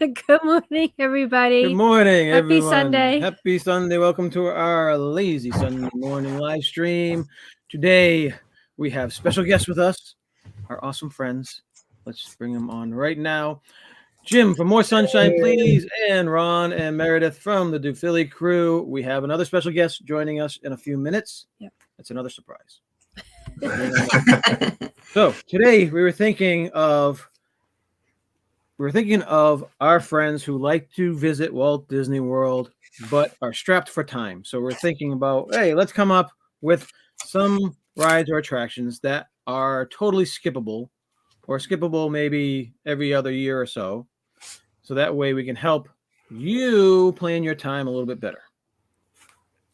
Good morning, everybody. Good morning, Happy everyone. Sunday. Happy Sunday. Welcome to our lazy Sunday morning live stream. Today, we have special guests with us, our awesome friends. Let's bring them on right now. Jim from More Sunshine, Please, and Ron and Meredith from the Do Philly crew. We have another special guest joining us in a few minutes. Yep. That's another surprise. So today we were thinking of our friends who like to visit Walt Disney World but are strapped for time. So we're thinking about, hey, let's come up with some rides or attractions that are totally skippable, or skippable maybe every other year or so. So that way we can help you plan your time a little bit better.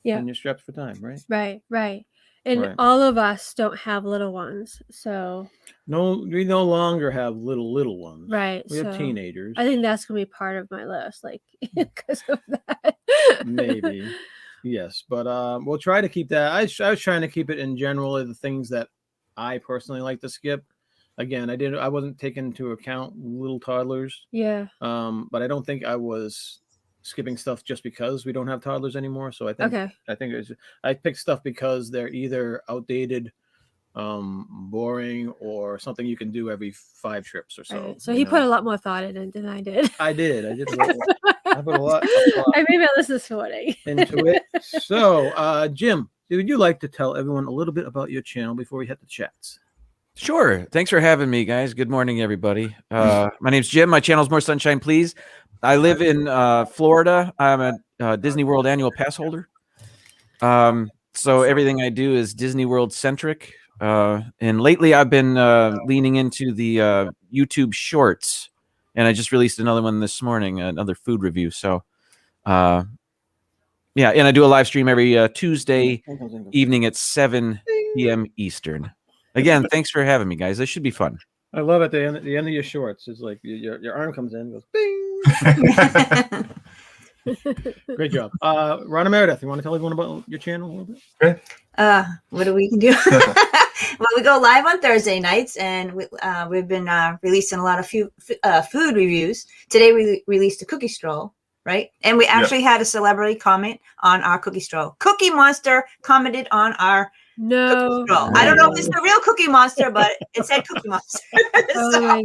Yeah. And you're strapped for time, right? Right. And Right. all of us don't have little ones, so No, we no longer have little ones. right. We have so teenagers. I think that's gonna be part of my list, like because of that. Maybe. Yes, but we'll try to keep that. I was trying to keep it in general the things that I personally like to skip. Again, I wasn't taking into account little toddlers. Yeah. But I don't think I was skipping stuff just because we don't have toddlers anymore. So I think Okay. I picked stuff because they're either outdated, boring, or something you can do every 5 trips or so. Right. So he put a lot more thought in it than I did. I did. I put a lot of thought I made my list this morning. into it. So, Jim, would you like to tell everyone a little bit about your channel before we hit the chats? Sure. Thanks for having me, guys. Good morning, everybody. My name's Jim. My channel's More Sunshine, Please. I live in Florida. I'm a Disney World annual pass holder. So everything I do is Disney World centric. And lately I've been leaning into the YouTube shorts, and I just released another one this morning, another food review. So yeah, and I do a live stream every Tuesday evening at 7 p.m. Eastern. Again, thanks for having me, guys. This should be fun. I love it. The end of your shorts is like your arm comes in, goes bing. Great job. Ron and Meredith, you want to tell everyone about your channel a little bit? What do we can do? Well, we go live on Thursday nights, and we've been releasing a lot of food reviews. Today we released a cookie stroll, right? And we actually had a celebrity comment on our cookie stroll. Cookie Monster commented on our No. I don't know if it's the real Cookie Monster, but it said Cookie Monster. Oh my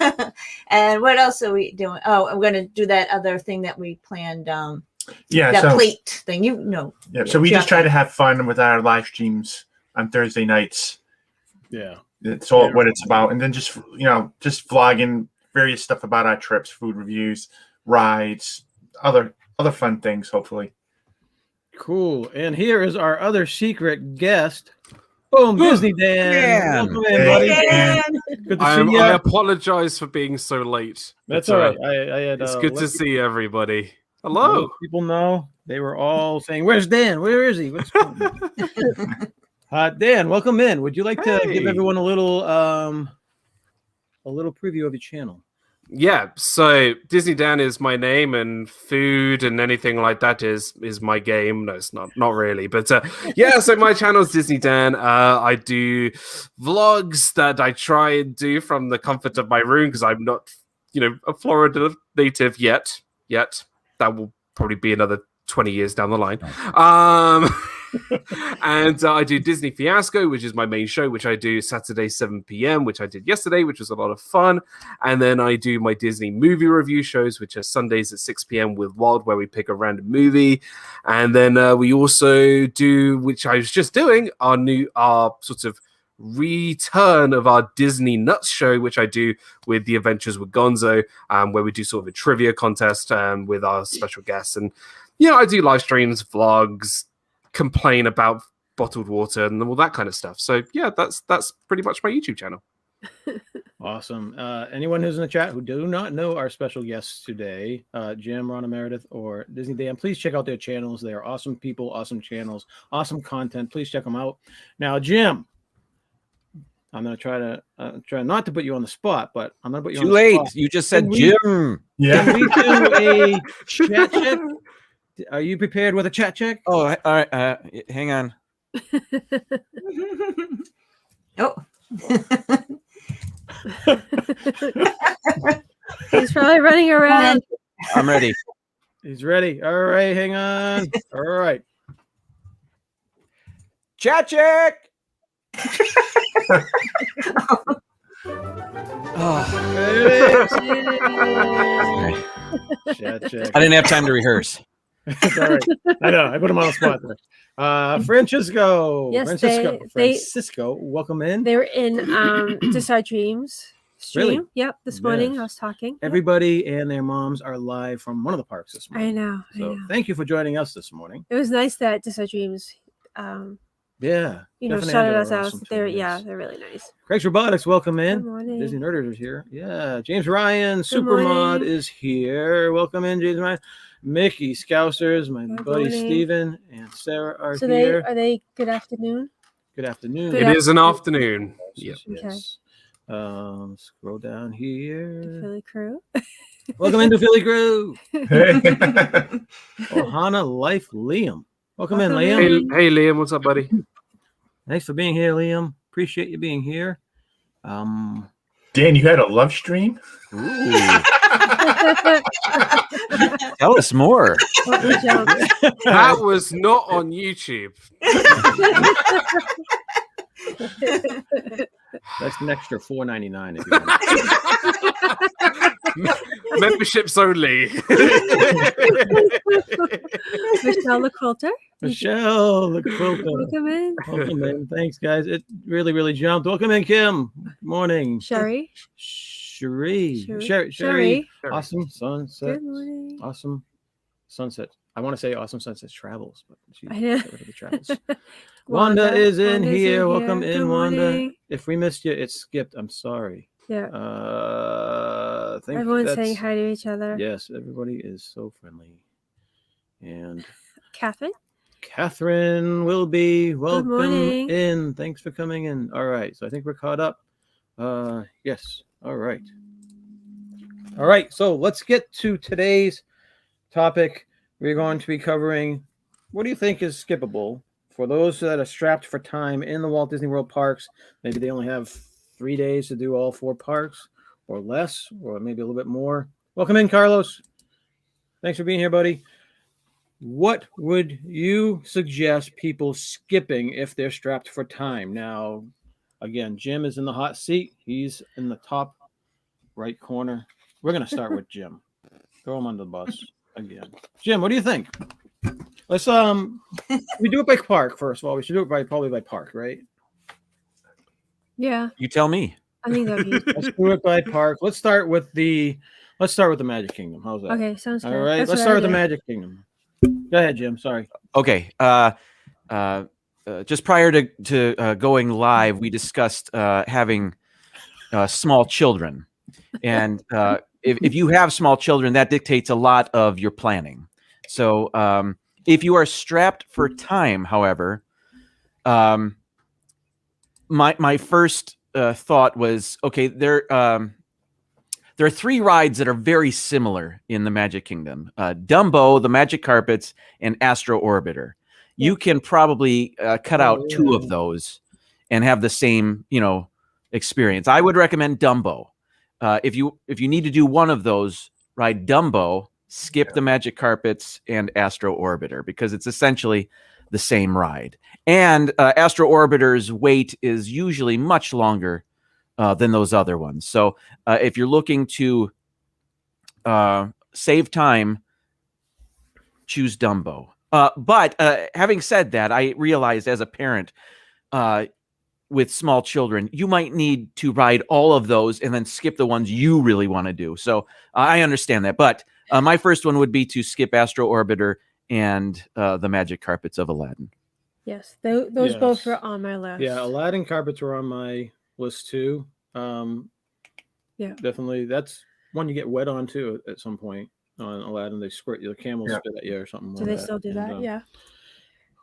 god. And what else are we doing? Oh, I'm going to do that other thing that we planned. That plate thing, Yeah, so we just try to have fun with our live streams on Thursday nights. Yeah. It's all what it's about. And then just vlogging various stuff about our trips, food reviews, rides, other fun things, hopefully. Cool. And here is our other secret guest. Boom, Disney Dan. Welcome in, buddy. Dan. Good to see you. I apologize for being so late. That's all right. It's good to see everybody. Hello. People know. They were all saying, "Where's Dan? Where is he? What's going on?" Dan, welcome in. Would you like to give everyone a little preview of your channel? Yeah, so Disney Dan is my name, and food and anything like that is my game. No, it's not really, but yeah. So my channel is Disney Dan. I do vlogs that I try and do from the comfort of my room because I'm not, a Florida native yet. That will probably be another 20 years down the line. And I do Disney Fiasco, which is my main show, which I do Saturday 7 p.m., which I did yesterday, which was a lot of fun. And then I do my Disney movie review shows, which are Sundays at 6 p.m. with Wild, where we pick a random movie. And then we also do, which I was just doing, our sort of return of our Disney Nuts show, which I do with The Adventures with Gonzo, where we do sort of a trivia contest with our special guests. And I do live streams, vlogs, complain about bottled water and all that kind of stuff. So yeah, that's pretty much my YouTube channel. Awesome. Anyone who's in the chat who do not know our special guests today, Jim, Ron, and Meredith, or Disney Dan, please check out their channels. They are awesome people, awesome channels, awesome content. Please check them out. Now, Jim, I'm going to try not to put you on the spot, but I'm going to put you on the spot. Too late. You just said Jim. Yeah. Can we do a chat check? Are you prepared with a chat check? Oh, all right. Hang on. Oh. He's probably running around. I'm ready. He's ready. All right, hang on. All right. Chat check. Oh, There it Yay. is. Chat check. I didn't have time to rehearse. It's all right. I know. I put him on the spot there. Francisco. Yes, Francisco, welcome in. They were in Just Our Dreams stream. Really? Yep, this morning Yes. I was talking. Yep. Everybody and their moms are live from one of the parks this morning. I know. So thank you for joining us this morning. It was nice that Just Our Dreams, Yeah. started us out. Awesome They're too, yes. they're really nice. Craig's Robotics, welcome Good in. morning. Disney Nerders is here. Yeah. James Ryan, Good Supermod morning. is here. Welcome in, James Ryan. Mickey Scousers, my Good buddy morning. Steven and Sarah are So here. are they good afternoon? Good afternoon. Good It is an afternoon. Yep. Yes. Scroll down here. The Philly crew. Welcome into Philly Crew. Hey. Ohana Life Liam. Welcome in, Welcome Liam. in. Hey, Liam, what's up, buddy? Thanks for being here, Liam. Appreciate you being here. Dan, you had a love stream? Ooh, tell us more. Oh, good job. That was not on YouTube. That's an extra $4.99 if you want. Memberships only. Michelle LaCoulter. Michelle, the quilter. Welcome in. Welcome in. Thanks, guys. It really, really jumped. Welcome in, Kim. Good morning. Sherry. Sherry. Sherry. Sherry. Awesome sunset. Good morning. Awesome sunset. I want to say awesome sunset travels, but she I know. got rid of the travels. Wanda is in Wanda's here. Welcome in, Good Wanda. morning. If we missed you, it's skipped. I'm sorry. Yeah. I think Everyone's that's- saying hi to each other. Yes, everybody is so friendly. And Catherine. will be welcome morning. in. Thanks for coming in. All right. So I think we're caught up. Yes. All right. All right. So let's get to today's topic. We're going to be covering what do you think is skippable for those that are strapped for time in the Walt Disney World parks. Maybe they only have 3 days to do all 4 parks or less, or maybe a little bit more. Welcome in, Carlos. Thanks for being here, buddy. What would you suggest people skipping if they're strapped for time? Now, again, Jim is in the hot seat. He's in the top right corner. We're going to start with Jim. Throw him under the bus again. Jim, what do you think? Let's we do it by park first of all. We should do it probably by park, right? Yeah, You tell me. I think that'd be Let's do it by park. Let's start with the Magic Kingdom. How's that? okay. Sounds good. All right. That's Let's what start I with the did. Magic Kingdom. Go ahead, Jim. Sorry. Okay. Just prior to going live, we discussed having small children, and if you have small children, that dictates a lot of your planning. So if you are strapped for time, however, my first thought was, okay, there are 3 rides that are very similar in the Magic Kingdom: Dumbo, the Magic Carpets, and Astro Orbiter. You can probably cut out 2 of those and have the same, experience. I would recommend Dumbo. If you need to do one of those, ride Dumbo, skip the Magic Carpets and Astro Orbiter, because it's essentially the same ride. And Astro Orbiter's wait is usually much longer than those other ones. So if you're looking to save time, choose Dumbo. But having said that, I realized as a parent with small children, you might need to ride all of those and then skip the ones you really want to do. So I understand that. But my first one would be to skip Astro Orbiter and the Magic Carpets of Aladdin. Yes, those Yes. both were on my list. Yeah, Aladdin carpets were on my list too. Yeah. Definitely. That's one you get wet on too at some point on Aladdin. They squirt the camel spit at you or something. Do like they that. still do that? And, Yeah.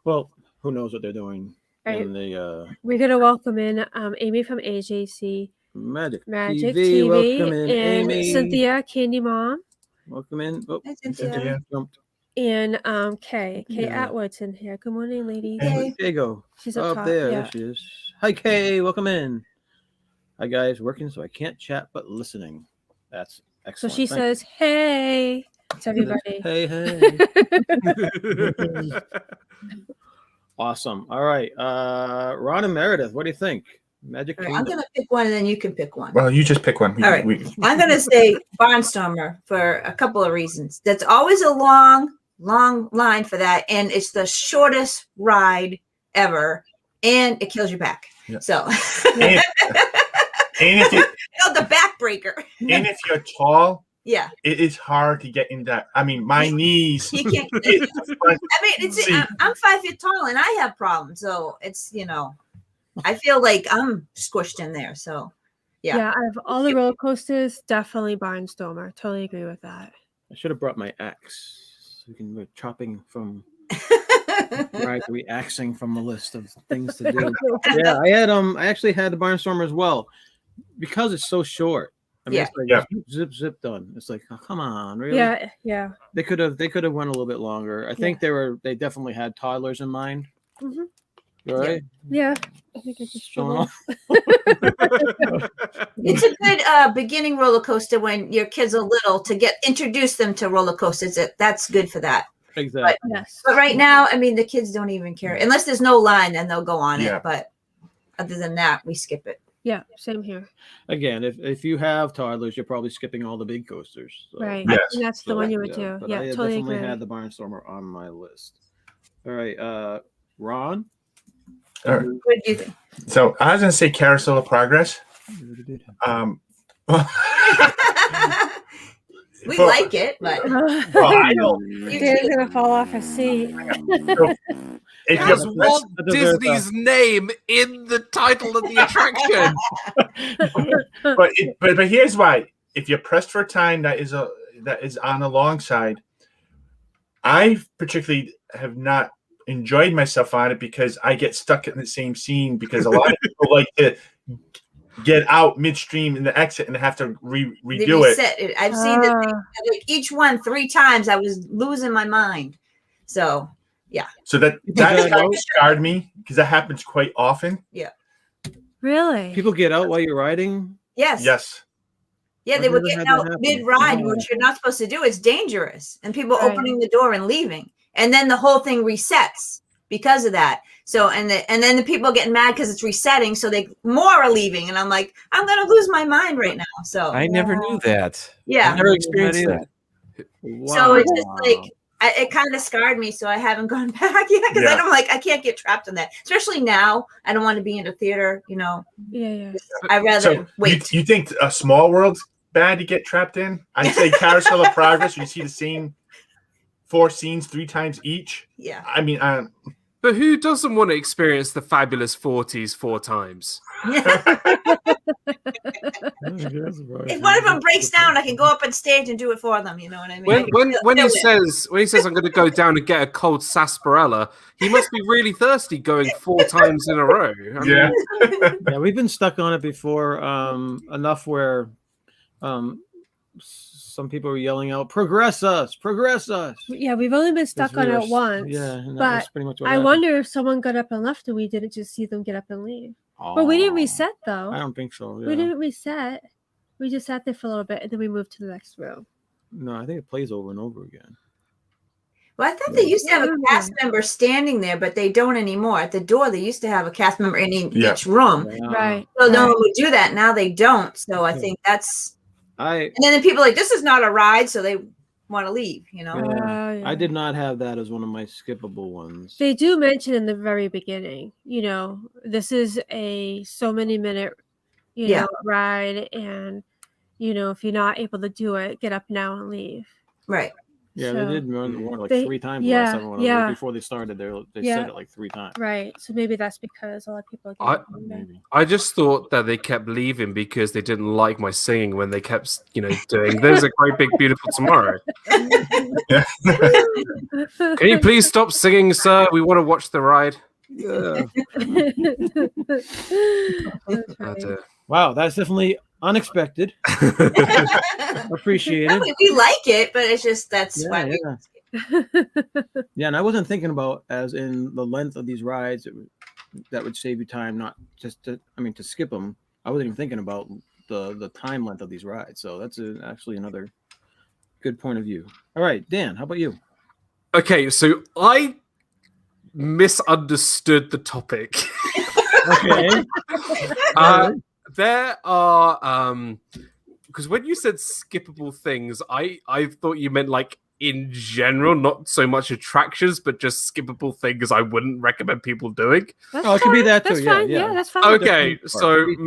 Well, who knows what they're doing All right. in the We're gonna welcome in Amy from AJC Magic Magic TV. TV, Welcome in, and Amy. Cynthia Candy Mom, Welcome in. Oh, Hi, Cynthia. Cynthia. jumped. and Kay Yeah. Atwood's in here. Good morning, ladies. Hey. There you go. She's up top. there. Yeah. There she is. Hi, Kay. Welcome in. Hi, guys. Working, so I can't chat, but listening. That's Excellent. she Thank says, "Hey" to you. everybody. Hey, hey. Awesome. All right. Ron and Meredith, what do you think? Magic All right, I'm Kingdom. going to pick one and then you can pick one. Well, you just pick one. All right. I'm going to say Barnstormer for a couple of reasons. That's always a long line for that. And it's the shortest ride ever. And it kills your back. Yeah. So, And if you, the backbreaker. and if you're tall, Yeah. it is hard to get in that. I mean, my knees. You can't. I mean, I'm 5 feet tall and I have problems. So it's, I feel like I'm squished in there. So, yeah. Yeah, out of all the roller coasters, definitely Barnstormer. Totally agree with that. I should have brought my axe. We can go chopping from right, re-axing from the list of things to do. Yeah, I actually had the Barnstormer as well because it's so short. I mean, Yeah. it's like Yeah. zip done. It's like, oh, come on, really? Yeah. They could have went a little bit longer. I think they definitely had toddlers in mind. Mhm. Right? Yeah. I think I just So, It's a good beginning roller coaster when your kids are little to introduce them to roller coasters. That's good for that. exactly. Yes. But right now, I mean, the kids don't even care unless there's no line, then they'll go on Yeah. it. But other than that, we skip it. Yeah, same here. Again, if you have toddlers, you're probably skipping all the big coasters. So, Right. Yes. And that's the one you would do. But Yeah, I totally definitely agree. had the Barnstormer on my list. All right, Ron. All right. What do you think? So I was going to say Carousel of Progress. We For- like it, but Well, I don't. Dan's gonna fall off his seat. If Has you're Walt that deserves Disney's name in the title of the attraction. but here's why. If you're pressed for time, that is on the long side. I particularly have not enjoyed myself on it because I get stuck in the same scene because a lot of people like to get out midstream in the exit and have to they redo it. reset it. I've seen it like each one 3 times. I was losing my mind. So So that kind of scarred me because that happens quite often. Really? People get out while you're riding. yes. Yeah, I've they were never getting had that out happen. mid-ride, Wow. which you're not supposed to do. It's dangerous. And people Right. opening the door and leaving. And then the whole thing resets because of that. So, and then the people getting mad because it's resetting. So more are leaving. And I'm like, I'm going to lose my mind right now. So, I never knew that. yeah. I never experienced Not that. Wow. So it's just like, it kind of scarred me. So I haven't gone back yet because Yeah. I'm like, I can't get trapped in that. Especially now. I don't want to be in a theater, Yeah. I'd rather So wait. you think a small world's bad to get trapped in? I'd say Carousel of Progress. You see the same 4 scenes 3 times each. Yeah. I mean, But who doesn't want to experience the fabulous 40s 4 times? If one of them breaks down, I can go up on stage and do it for them. You know what I mean? When he says I'm going to go down and get a cold sarsaparilla, he must be really thirsty going 4 times in a row. I mean, yeah. Yeah, we've been stuck on it before, enough where some people were yelling out, progress us. Yeah, we've only been stuck on it once. Yeah, and that but was pretty much what I happened. wonder if someone got up and left and we didn't just see them get up and leave. But we didn't reset though. I don't think so. We Yeah. didn't reset. We just sat there for a little bit and then we moved to the next room. No, I think it plays over and over again. Well, I thought they used to have a cast member standing there, but they don't anymore. At the door, they used to have a cast member in each room. Right. So no one would do that. Now they don't. So I think that's. And then the people are like, this is not a ride, so they want to leave. Yeah. Yeah. I did not have that as one of my skippable ones. They do mention in the very beginning, this is a so many minute, ride. And, if you're not able to do it, get up now and leave. Right. Yeah, So they did warn like 3 times yeah, last time. yeah. Before they started, they Yeah. said it like 3 times. Right. So maybe that's because a lot of people are getting home then. Maybe. I just thought that they kept leaving because they didn't like my singing when they kept, doing "There's a great big beautiful tomorrow." Can you please stop singing, sir? We want to watch the ride. That's But, funny. Wow, that's definitely unexpected. Appreciate it. We like it, but it's just that's why we. Yeah, and I wasn't thinking about as in the length of these rides that would save you time, not just to skip them. I wasn't even thinking about the time length of these rides. So that's actually another good point of view. All right, Dan, how about you? Okay, so I misunderstood the topic. Okay. There are because when you said skippable things, I thought you meant like in general, not so much attractions, but just skippable things I wouldn't recommend people doing. That's It could be that too. That's fine. Yeah, that's fine. Okay, Different so parts.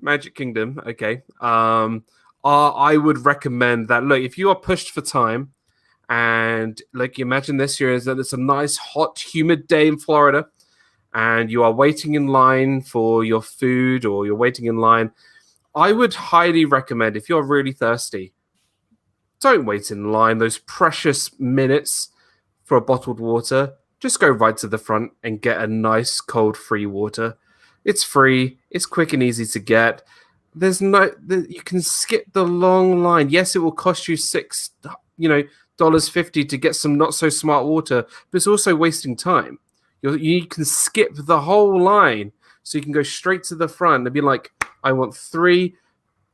Magic Kingdom. Okay, I would recommend that. Look, if you are pushed for time, and like you imagine this year is that it's a nice, hot, humid day in Florida, and you are waiting in line for your food, or you're waiting in line, I would highly recommend, if you're really thirsty, don't wait in line those precious minutes for a bottled water. Just go right to the front and get a nice cold free water. It's free, it's quick and easy to get. You can skip the long line. Yes, it will cost you $6.50 to get some not so smart water, but it's also wasting time. You can skip the whole line, so you can go straight to the front and be like, I want 3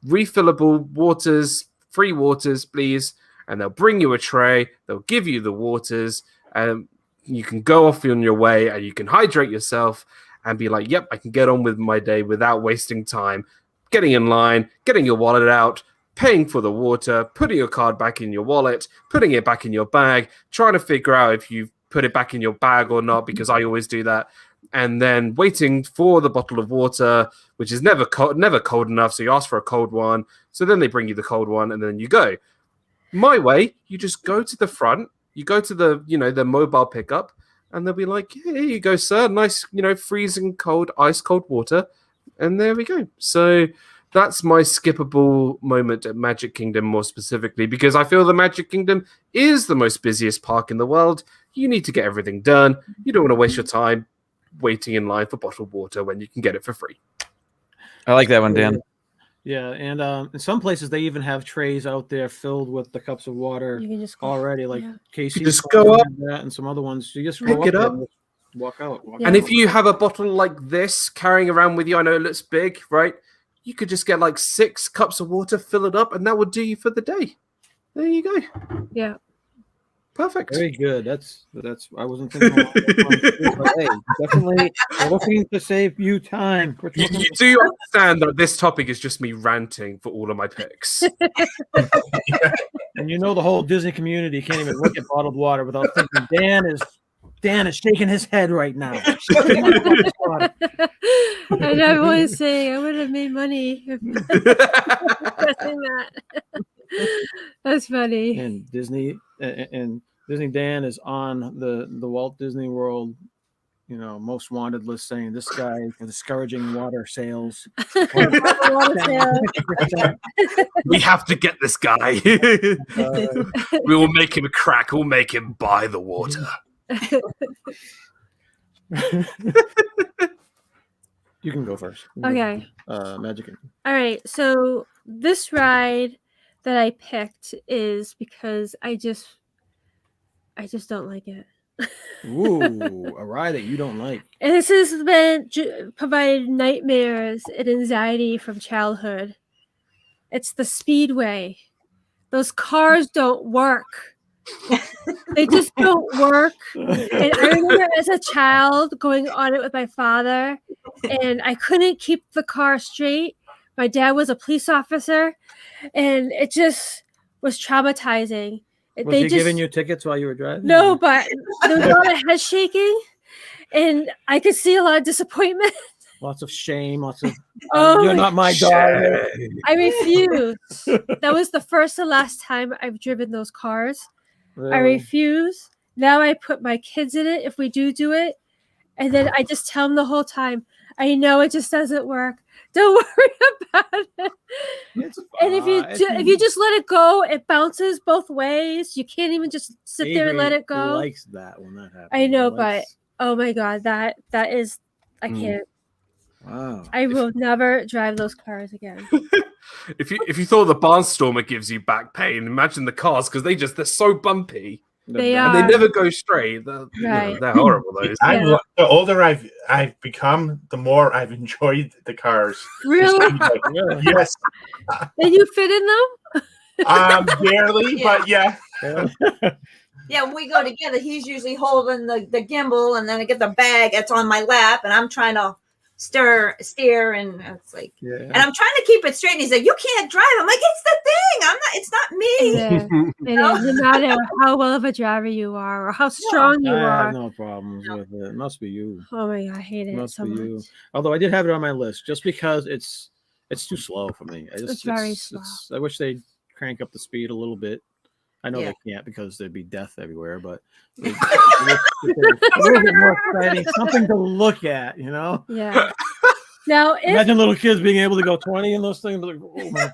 refillable waters, free waters, please. And they'll bring you a tray, they'll give you the waters, and you can go off on your way and you can hydrate yourself and be like, yep, I can get on with my day without wasting time getting in line, getting your wallet out, paying for the water, putting your card back in your wallet, putting it back in your bag, trying to figure out if you've put it back in your bag or not, because I always do that, and then waiting for the bottle of water, which is never cold enough, so you ask for a cold one, so then they bring you the cold one, and then you go. My way, you just go to the front, you go to the mobile pickup, and they'll be like, hey, here you go, sir, nice, freezing cold, ice cold water, and there we go. So that's my skippable moment at Magic Kingdom, more specifically, because I feel the Magic Kingdom is the most busiest park in the world. You need to get everything done. You don't want to waste your time waiting in line for bottled water when you can get it for free. I like that one, Dan. Yeah, and in some places they even have trays out there filled with the cups of water You can just go, already. Like Casey, just go up, and some other ones. You just pick go it up. and walk out. And if you have a bottle like this carrying around with you, I know it looks big, right? You could just get like 6 cups of water, fill it up, and that would do you for the day. There you go. Yeah. Perfect. Very good. That's. I wasn't thinking. But hey, definitely looking to save you time. You do understand that this topic is just me ranting for all of my picks. And the whole Disney community can't even look at bottled water without thinking Dan is shaking his head right now. And everyone's saying I would have made money if pressing that. That's funny. And Disney Dan is on the Walt Disney World, most wanted list, saying this guy for discouraging water sales. We have to get this guy. We will make him crack. We'll make him buy the water. You can go first. Okay. Magic. All right. So this ride that I picked is because I just don't like it. Ooh, a ride that you don't like. And this has been provided nightmares and anxiety from childhood. It's the Speedway. Those cars don't work. They just don't work. And I remember as a child going on it with my father, and I couldn't keep the car straight. My dad was a police officer, and it just was traumatizing. Was he giving you tickets while you were driving? No, but there was a lot of head shaking, and I could see a lot of disappointment. Lots of shame, lots of Oh, you're not my daughter. I refuse. That was the first and last time I've driven those cars. Really? I refuse. Now I put my kids in it if we do it, and then I just tell them the whole time, I know it just doesn't work. Don't worry about it. And if you just let it go, it bounces both ways. You can't even just sit there and let it go. Likes that when that happens. I know, but oh my god, that is I can't. Wow. I will never drive those cars again. If you thought the barnstormer gives you back pain, imagine the cars, because they're so bumpy. They And they are. never go straight. Right. They're horrible. Those. Yeah. The older I've become, the more I've enjoyed the cars. Really? Yeah. Yes, And you fit in them? barely, Yeah. but yeah. Yeah, when we go together, he's usually holding the gimbal, and then I get the bag that's on my lap, and I'm trying to steer, and it's like, Yeah. and I'm trying to keep it straight. And he's like, "You can't drive." I'm like, "It's the thing. I'm not. It's not me." Yeah. It is. No matter how well of a driver you are or how strong you I are. have no problems with it. It must be you. Oh my God, I hate it Must so be much. you. Although I did have it on my list just because it's too slow for me. It's very slow. I wish they'd crank up the speed a little bit. I know Yeah. they can't because there'd be death everywhere, but a little bit more exciting, something to look at, you know? Yeah. Now, if Imagine little kids being able to go 20 in those things. Like, oh my.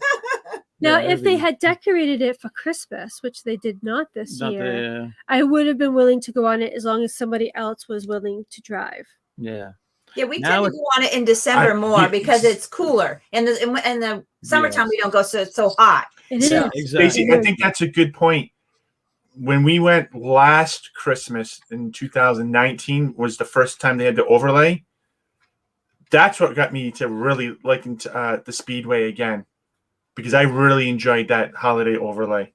now Yeah, if they everything. had decorated it for Christmas, which they did not this Not year, the, I would have been willing to go on it as long as somebody else was willing to drive. yeah. Yeah, we Now tend to go on it in December more because it's cooler. In the summertime, we don't go so hot. It is. Yeah, exactly. Stacey, I think that's a good point. When we went last Christmas in 2019 was the first time they had the overlay. That's what got me to really liking the Speedway again, because I really enjoyed that holiday overlay.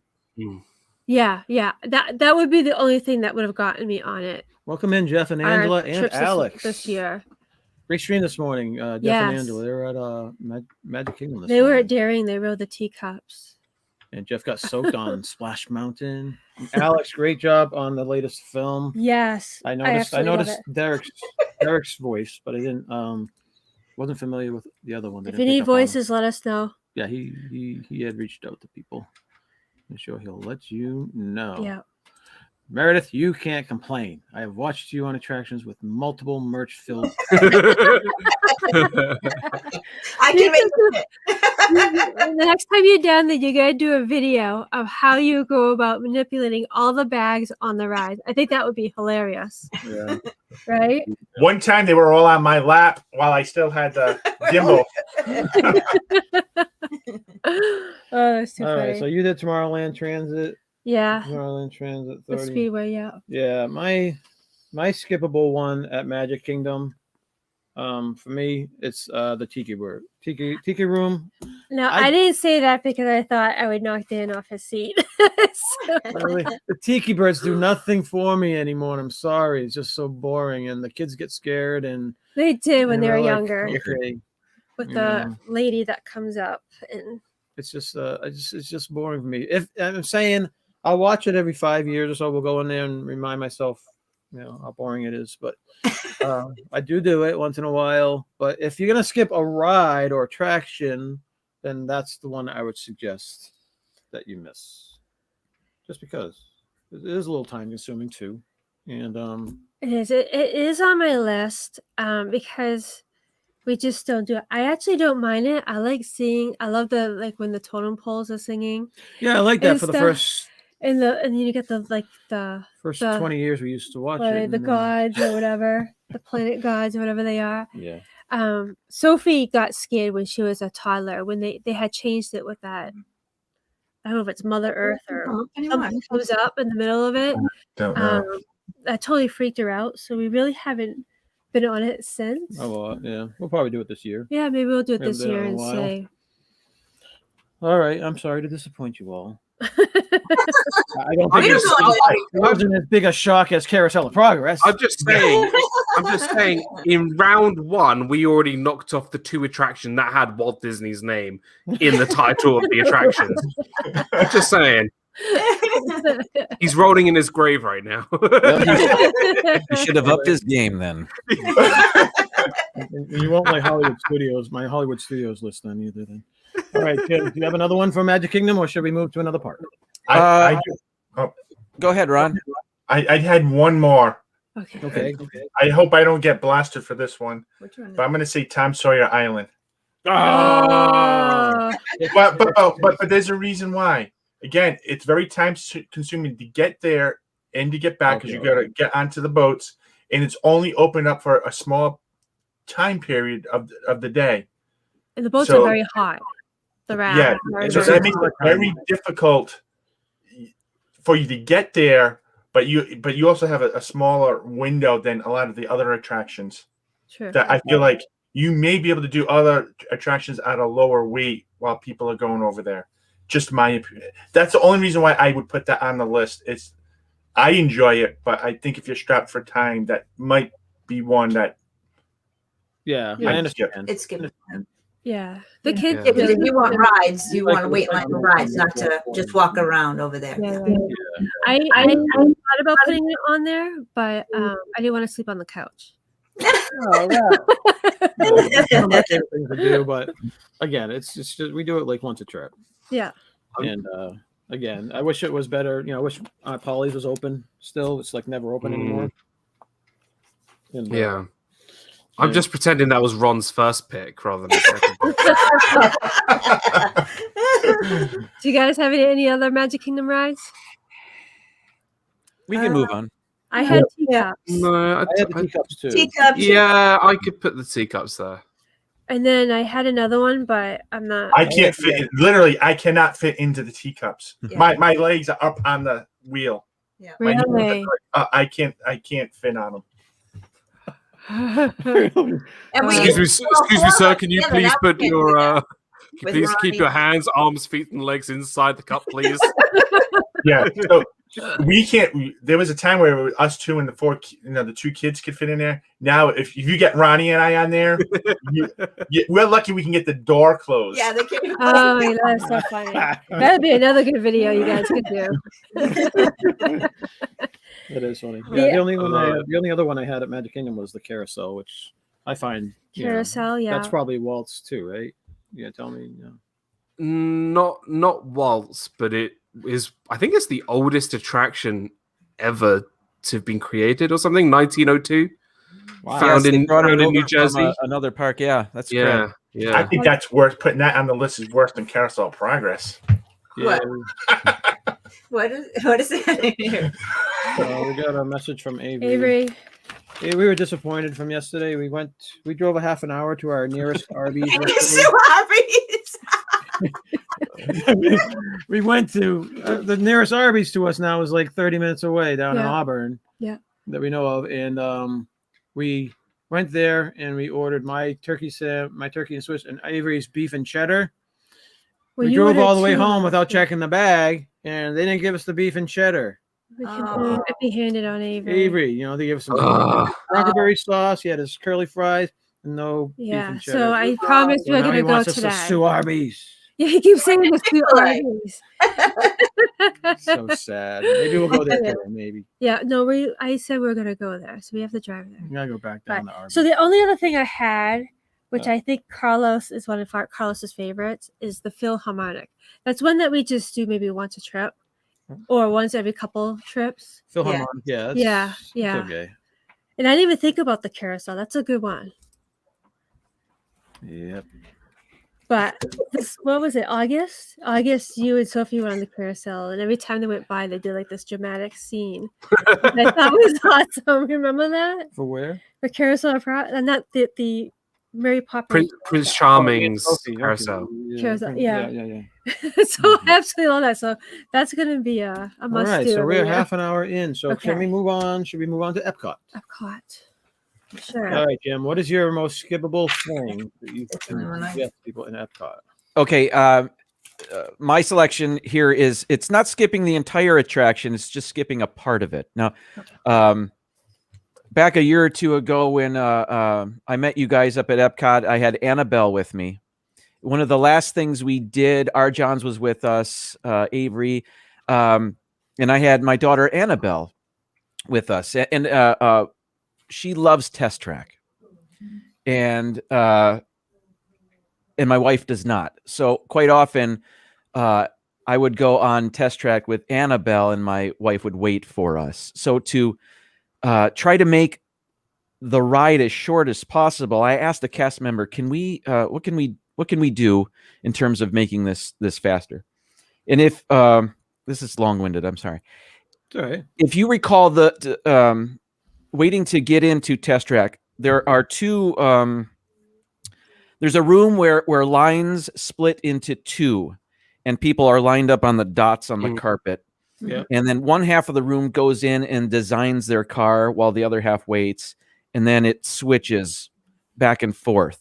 Yeah. That would be the only thing that would have gotten me on it. Welcome in, Jeff and on our Angela and trips Alex. this year. Great stream this morning. Jeff and Yes. Angela. They were at Magic Kingdom this They were morning. at Daring. They rode the teacups. And Jeff got soaked on Splash Mountain. Alex, great job on the latest film. Yes. I noticed absolutely love it. Derek's voice, but I didn't wasn't familiar with the other one. They If didn't you pick need up on. voices, let us know. Yeah, he had reached out to people. I'm sure he'll let you know. Yeah. Meredith, you can't complain. I have watched you on attractions with multiple merch filled. I can make it. The next time you're down there, you gotta do a video of how you go about manipulating all the bags on the ride. I think that would be hilarious. Yeah. Right? One time they were all on my lap while I still had the gimbal. Oh, that's too All funny. right, so you did Tomorrowland Transit. Yeah. Tomorrowland Transit The 30. Speedway, yeah. Yeah, my skippable one at Magic Kingdom. For me, it's the Tiki Room. No, I didn't say that because I thought I would knock Dan off his seat. So- Really, the Tiki Birds do nothing for me anymore. And I'm sorry, it's just so boring, and the kids get scared. And They did when they were like, younger okay, with you the know. lady that comes up and it's just it's just boring for me. If I'm saying I'll watch it every 5 years or so, we'll go in there and remind myself, you know, how boring it is. But I do it once in a while. But if you're gonna skip a ride or attraction, then that's the one I would suggest that you miss. Just because it is a little time consuming too. And it is. It is on my list because we just don't do it. I actually don't mind it. I like seeing. I love the when the totem poles are singing. yeah, I like that And for the stuff. And you get the first the 20 years we used to watch the it. and then- gods or whatever, the planet gods or whatever they are. Yeah. Sophie got scared when she was a toddler when they had changed it with that. I don't know if it's Mother Earth or something comes up in the middle of it. Don't know. That totally freaked her out. So we really haven't been on it since. Oh, well, yeah. We'll probably do it this year. Yeah, maybe we'll do it We this haven't done year it in and a while. say. All right. I'm sorry to disappoint you all. I don't I'm think just, it wasn't as big a shock as Carousel of Progress. I'm just saying, in round one, we already knocked off the 2 attraction that had Walt Disney's name in the title of the attractions. I'm just saying. He's rolling in his grave right now. He should have upped his game then. And you won't like Hollywood Studios, my Hollywood Studios list then either. Then. All right, Tim, do you have another one for Magic Kingdom, or should we move to another park? I Go ahead, Ron. I had one more. Okay. Okay. I hope I don't get blasted for this one, Which one? but I'm going to say Tom Sawyer Island. Oh, But there's a reason why. Again, it's very time consuming to get there and to get back because you got to get onto the boats, and it's only open up for a small time period of the day. and the boats So- are very hot. The ride. Yeah, so that makes it very difficult for you to get there. but you also have a smaller window than a lot of the other attractions. Sure. That I feel like you may be able to do other attractions at a lower weight while people are going over there. Just my opinion. That's the only reason why I would put that on the list. I enjoy it, but I think if you're strapped for time, that might be one that Yeah, Yeah. I understand. It's skippable. Yeah. The Yeah. kids. Yeah. Because if you want rides, you Like want to wait in line for rides, not to just walk around over there. Yeah, Yeah. yeah. I thought about putting it on there, but I didn't want to sleep on the couch. Oh, yeah. No, it's one of my favorite things to do, but again, it's just we do it like once a trip. Yeah. And again, I wish it was better. I wish Polly's was open still. It's like never open anymore. And, Yeah. I'm yeah. just pretending that was Ron's first pick rather than second pick. Do you guys have any other Magic Kingdom rides? We can move on. I had teacups, No, I had the teacups too. Teacups. yeah, I could put the teacups there. and then I had another one, but I'm not. I can't fit it. Literally, I cannot fit into the teacups. Yeah. My legs are up on the wheel. Yeah. My knees are Really? like, I can't fit on them. And we Excuse used me, to go excuse me, sir. forward Can you together. please Now we put can't do your that. can you With please keep Ronnie. your hands, arms, feet, and legs inside the cup, please? Yeah. So we can't. There was a time where us two and the two kids could fit in there. Now, if you get Ronnie and I on there, we're lucky we can get the door closed. Yeah, they can't. Oh, yeah, that's so funny. That'd be another good video you guys could do. It is funny. Yeah. Yeah, the only other one I had at Magic Kingdom was the carousel, which I find Carousel, yeah. that's probably Waltz too, right? Yeah, tell me. Yeah. Not Waltz, but it is. I think it's the oldest attraction ever to have been created, or something. 1902. Wow. Found Yes, they in brought it New over from, Jersey. another park. Yeah, that's Yeah, correct. I yeah. think that's worse. Putting that on the list is worse than Carousel Progress. Yeah. What is that in here? We got a message from Avery. Avery. Yeah, we were disappointed from yesterday. We drove a half an hour to our nearest Arby's. yesterday. So happy. We went to the nearest Arby's to us now is like 30 minutes away down in Yeah. Auburn. Yeah. That we know of, and we went there and we ordered my turkey and Swiss, and Avery's beef and cheddar. Well, we you drove all ordered the way two. home without checking the bag, and they didn't give us the beef and cheddar. We can Oh. be handed on Avery. Avery, they give us some Ugh. cranberry sauce. He had his curly fries, and no beef Yeah. and cheddar. So I promised So we we're now he going to go wants us to to that. sue Arby's. Yeah, he keeps saying the two Right. Arby's. So sad. Maybe we'll go there today, maybe. Yeah, no, I said we are gonna go there, so we have to drive there. We gotta go back down to Arby's. So the only other thing I had, which I think Carlos is one of Carlos's favorites, is the Philharmonic. That's one that we just do maybe once a trip, or once every couple trips. Philharmonic, yeah. Yeah, It's yeah. okay. And I didn't even think about the carousel. That's a good one. Yep. But what was it? August, you and Sophie were on the carousel, and every time they went by, they did like this dramatic scene. I thought was awesome. Remember that? For where? The carousel, and not the Mary Poppins. Prince Charming's Okay. carousel. Carousel, yeah. Yeah. So I absolutely love that. So that's gonna be a All must right, do. so every we're year. half an hour in. So can Okay. we move on? Should we move on to Epcot? Epcot. Sure. All right, Jim. What is your most skippable thing that you can Nice. suggest people in Epcot? Okay, my selection here is it's not skipping the entire attraction; it's just skipping a part of it. Now, back a year or two ago, when I met you guys up at Epcot, I had Annabelle with me. One of the last things we did, our Johns was with us, Avery, and I had my daughter Annabelle with us, and she loves Test Track, and my wife does not. So quite often, I would go on Test Track with Annabelle, and my wife would wait for us. So to try to make the ride as short as possible, I asked the cast member, what can we do in terms of making this faster? And if this is long-winded, I'm sorry. It's all right. If you recall the waiting to get into Test Track, there are two. There's a room where lines split into two, and people are lined up on the dots on the carpet. Yeah. And then one half of the room goes in and designs their car while the other half waits. And then it switches back and forth.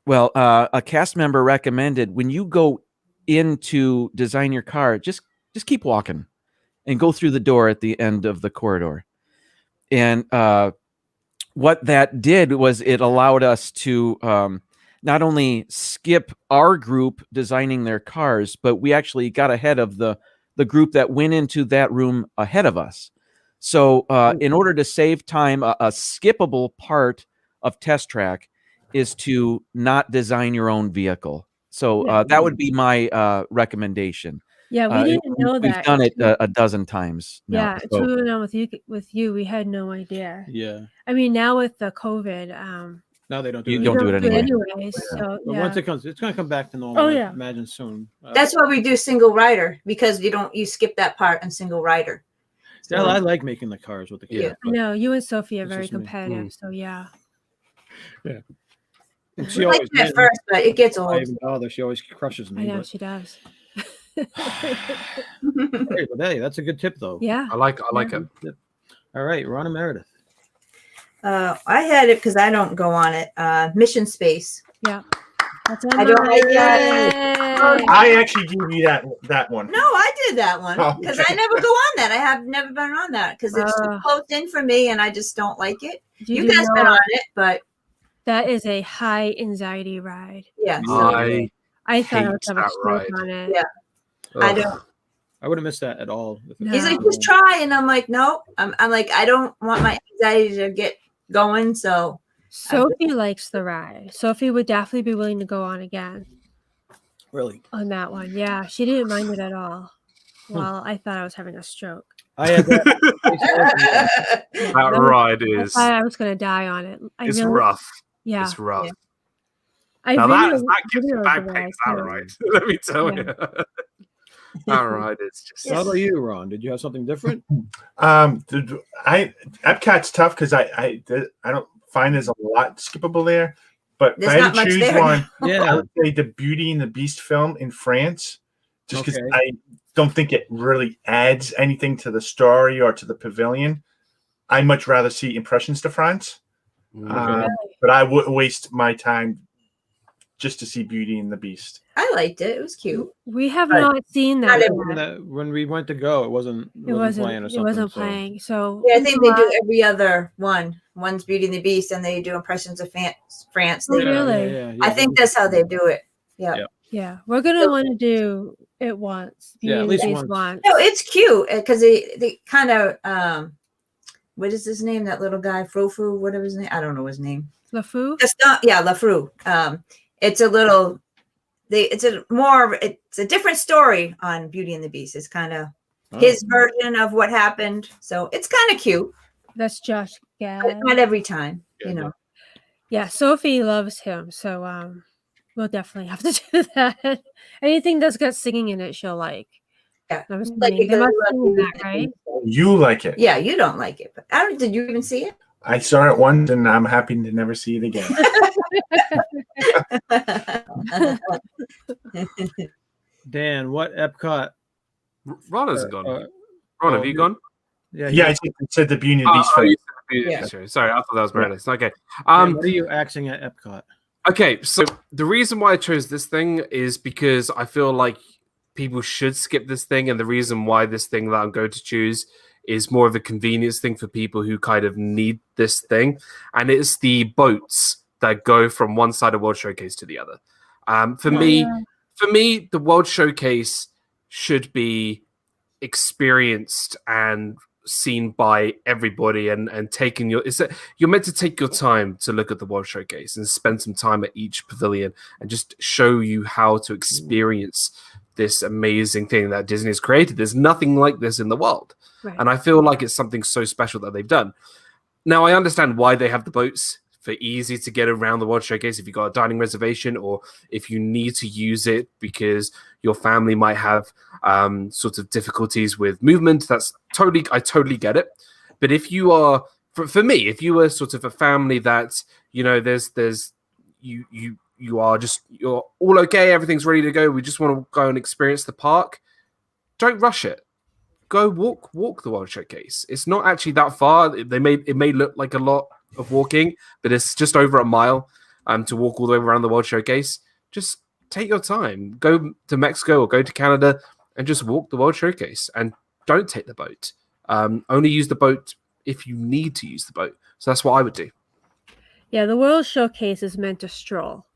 Well, a cast member recommended when you go in to design your car, just keep walking and go through the door at the end of the corridor. And what that did was it allowed us to not only skip our group designing their cars, but we actually got ahead of the group that went into that room ahead of us. So in order to save time, a skippable part of Test Track is to not design your own vehicle. So that would be my recommendation. Yeah, we didn't know We've that. done it a dozen times now. Yeah, So, until we went on with you, we had no idea. Yeah. I mean, now with the COVID, Now they don't do You it. don't do it anyway. anyways. So But yeah. once it comes, it's going to come back to normal. Oh, I yeah. imagine soon. That's why we do single rider, because you skip that part on single rider. Yeah, I like making the cars with the kids. Yeah. I know you and Sophie are It's very just me. competitive, so yeah. And she We liked always it at wins. first, but it gets I old. even bother. She always crushes I me. know But, she does. hey, but hey, that's a good tip, though. Yeah. I like it. All right, Ron and Meredith. I had it because I don't go on it. Mission Space. Yeah. That's on I don't like that. I actually gave you that one. No, I did that one Oh, because okay. I never go on that. I have never been on that because it's too close in for me, and I just don't like it. You guys been on it, but that is a high anxiety ride. yeah, I I thought I hate was having a that stroke ride. on it. Yeah. I Ugh. don't. I would have missed that at all. No. He's like, just try, and I'm like, no. I'm like, I don't want my anxiety to get going. So Sophie likes the ride. Sophie would definitely be willing to go on again Really? on that one. Yeah, she didn't mind it at all. Well, I thought I was having a stroke. I had that. Yeah, That was- ride I is thought I was going to die on it. it's rough. Yeah. It's rough. Yeah. I Now that gives you videoed back the pains, ride, that too. ride. Let me tell Yeah. you. That ride is just How about you, Ron? Did you have something different? Epcot's tough because I don't find there's a lot skippable there. But if There's I had not to much choose there. one, I Yeah. would say the Beauty and the Beast film in France, just because Okay. I don't think it really adds anything to the story or to the pavilion. I'd much rather see Impressions de France, but I wouldn't waste my time just to see Beauty and the Beast. I liked it. It was cute. We have Right. not seen that. Not yet. When we went to go, it wasn't It wasn't playing or It something. wasn't so- playing. So Yeah, I think they do every other one. One's Beauty and the Beast, and they do Impressions of France. Oh, They- really? Yeah, I think that's how they do it. Yeah. Yeah. yeah, we're gonna want to do it once. Yeah, at Beauty and the least Beast once. No, it's cute because they kind of what is his name? That little guy, Frofu, whatever his name. I don't know his name. LeFou. It's not, yeah, LaFru. It's a little. It's a different story on Beauty and the Beast. It's kind of his version of what happened. So it's kind of cute, That's Josh but Gad. not every time, you know. Yeah, Sophie loves him, so we'll definitely have to do that. Anything that's got singing in it, she'll like. Yeah. I'm Like assuming. They because must we sing love in that, Beauty and the right? Beast. You like it. Yeah, you don't like it, but I don't. Did you even see it? I saw it once, and I'm happy to never see it again. Dan, what Epcot? Ron hasn't gone. uh, Ron, have you gone? Yeah, I said the Beauty and the Beast film. you said the Beauty and the Yeah. Beast show. Sorry, I thought that was Meredith. Okay. What are you axing at Epcot? Okay, so the reason why I chose this thing is because I feel like people should skip this thing, and the reason why this thing that I'm going to choose is more of a convenience thing for people who kind of need this thing, and it's the boats that go from one side of World Showcase to the other. For me, the World Showcase should be experienced and seen by everybody, and taking you're meant to take your time to look at the World Showcase and spend some time at each pavilion and just show you how to experience this amazing thing that Disney has created. There's nothing like this in the world. Right. And I feel like it's something so special that they've done. Now, I understand why they have the boats for easy to get around the World Showcase if you've got a dining reservation, or if you need to use it because your family might have sort of difficulties with movement. I totally get it. But if you are, for me, if you are sort of a family that, you know, you're all okay, everything's ready to go, we just want to go and experience the park, don't rush it. go walk the World Showcase. It's not actually that far. It may look like a lot of walking, but it's just over a mile to walk all the way around the World Showcase. Just take your time. Go to Mexico or go to Canada and just walk the World Showcase. And don't take the boat. Only use the boat if you need to use the boat. So that's what I would do. Yeah, the World Showcase is meant to stroll.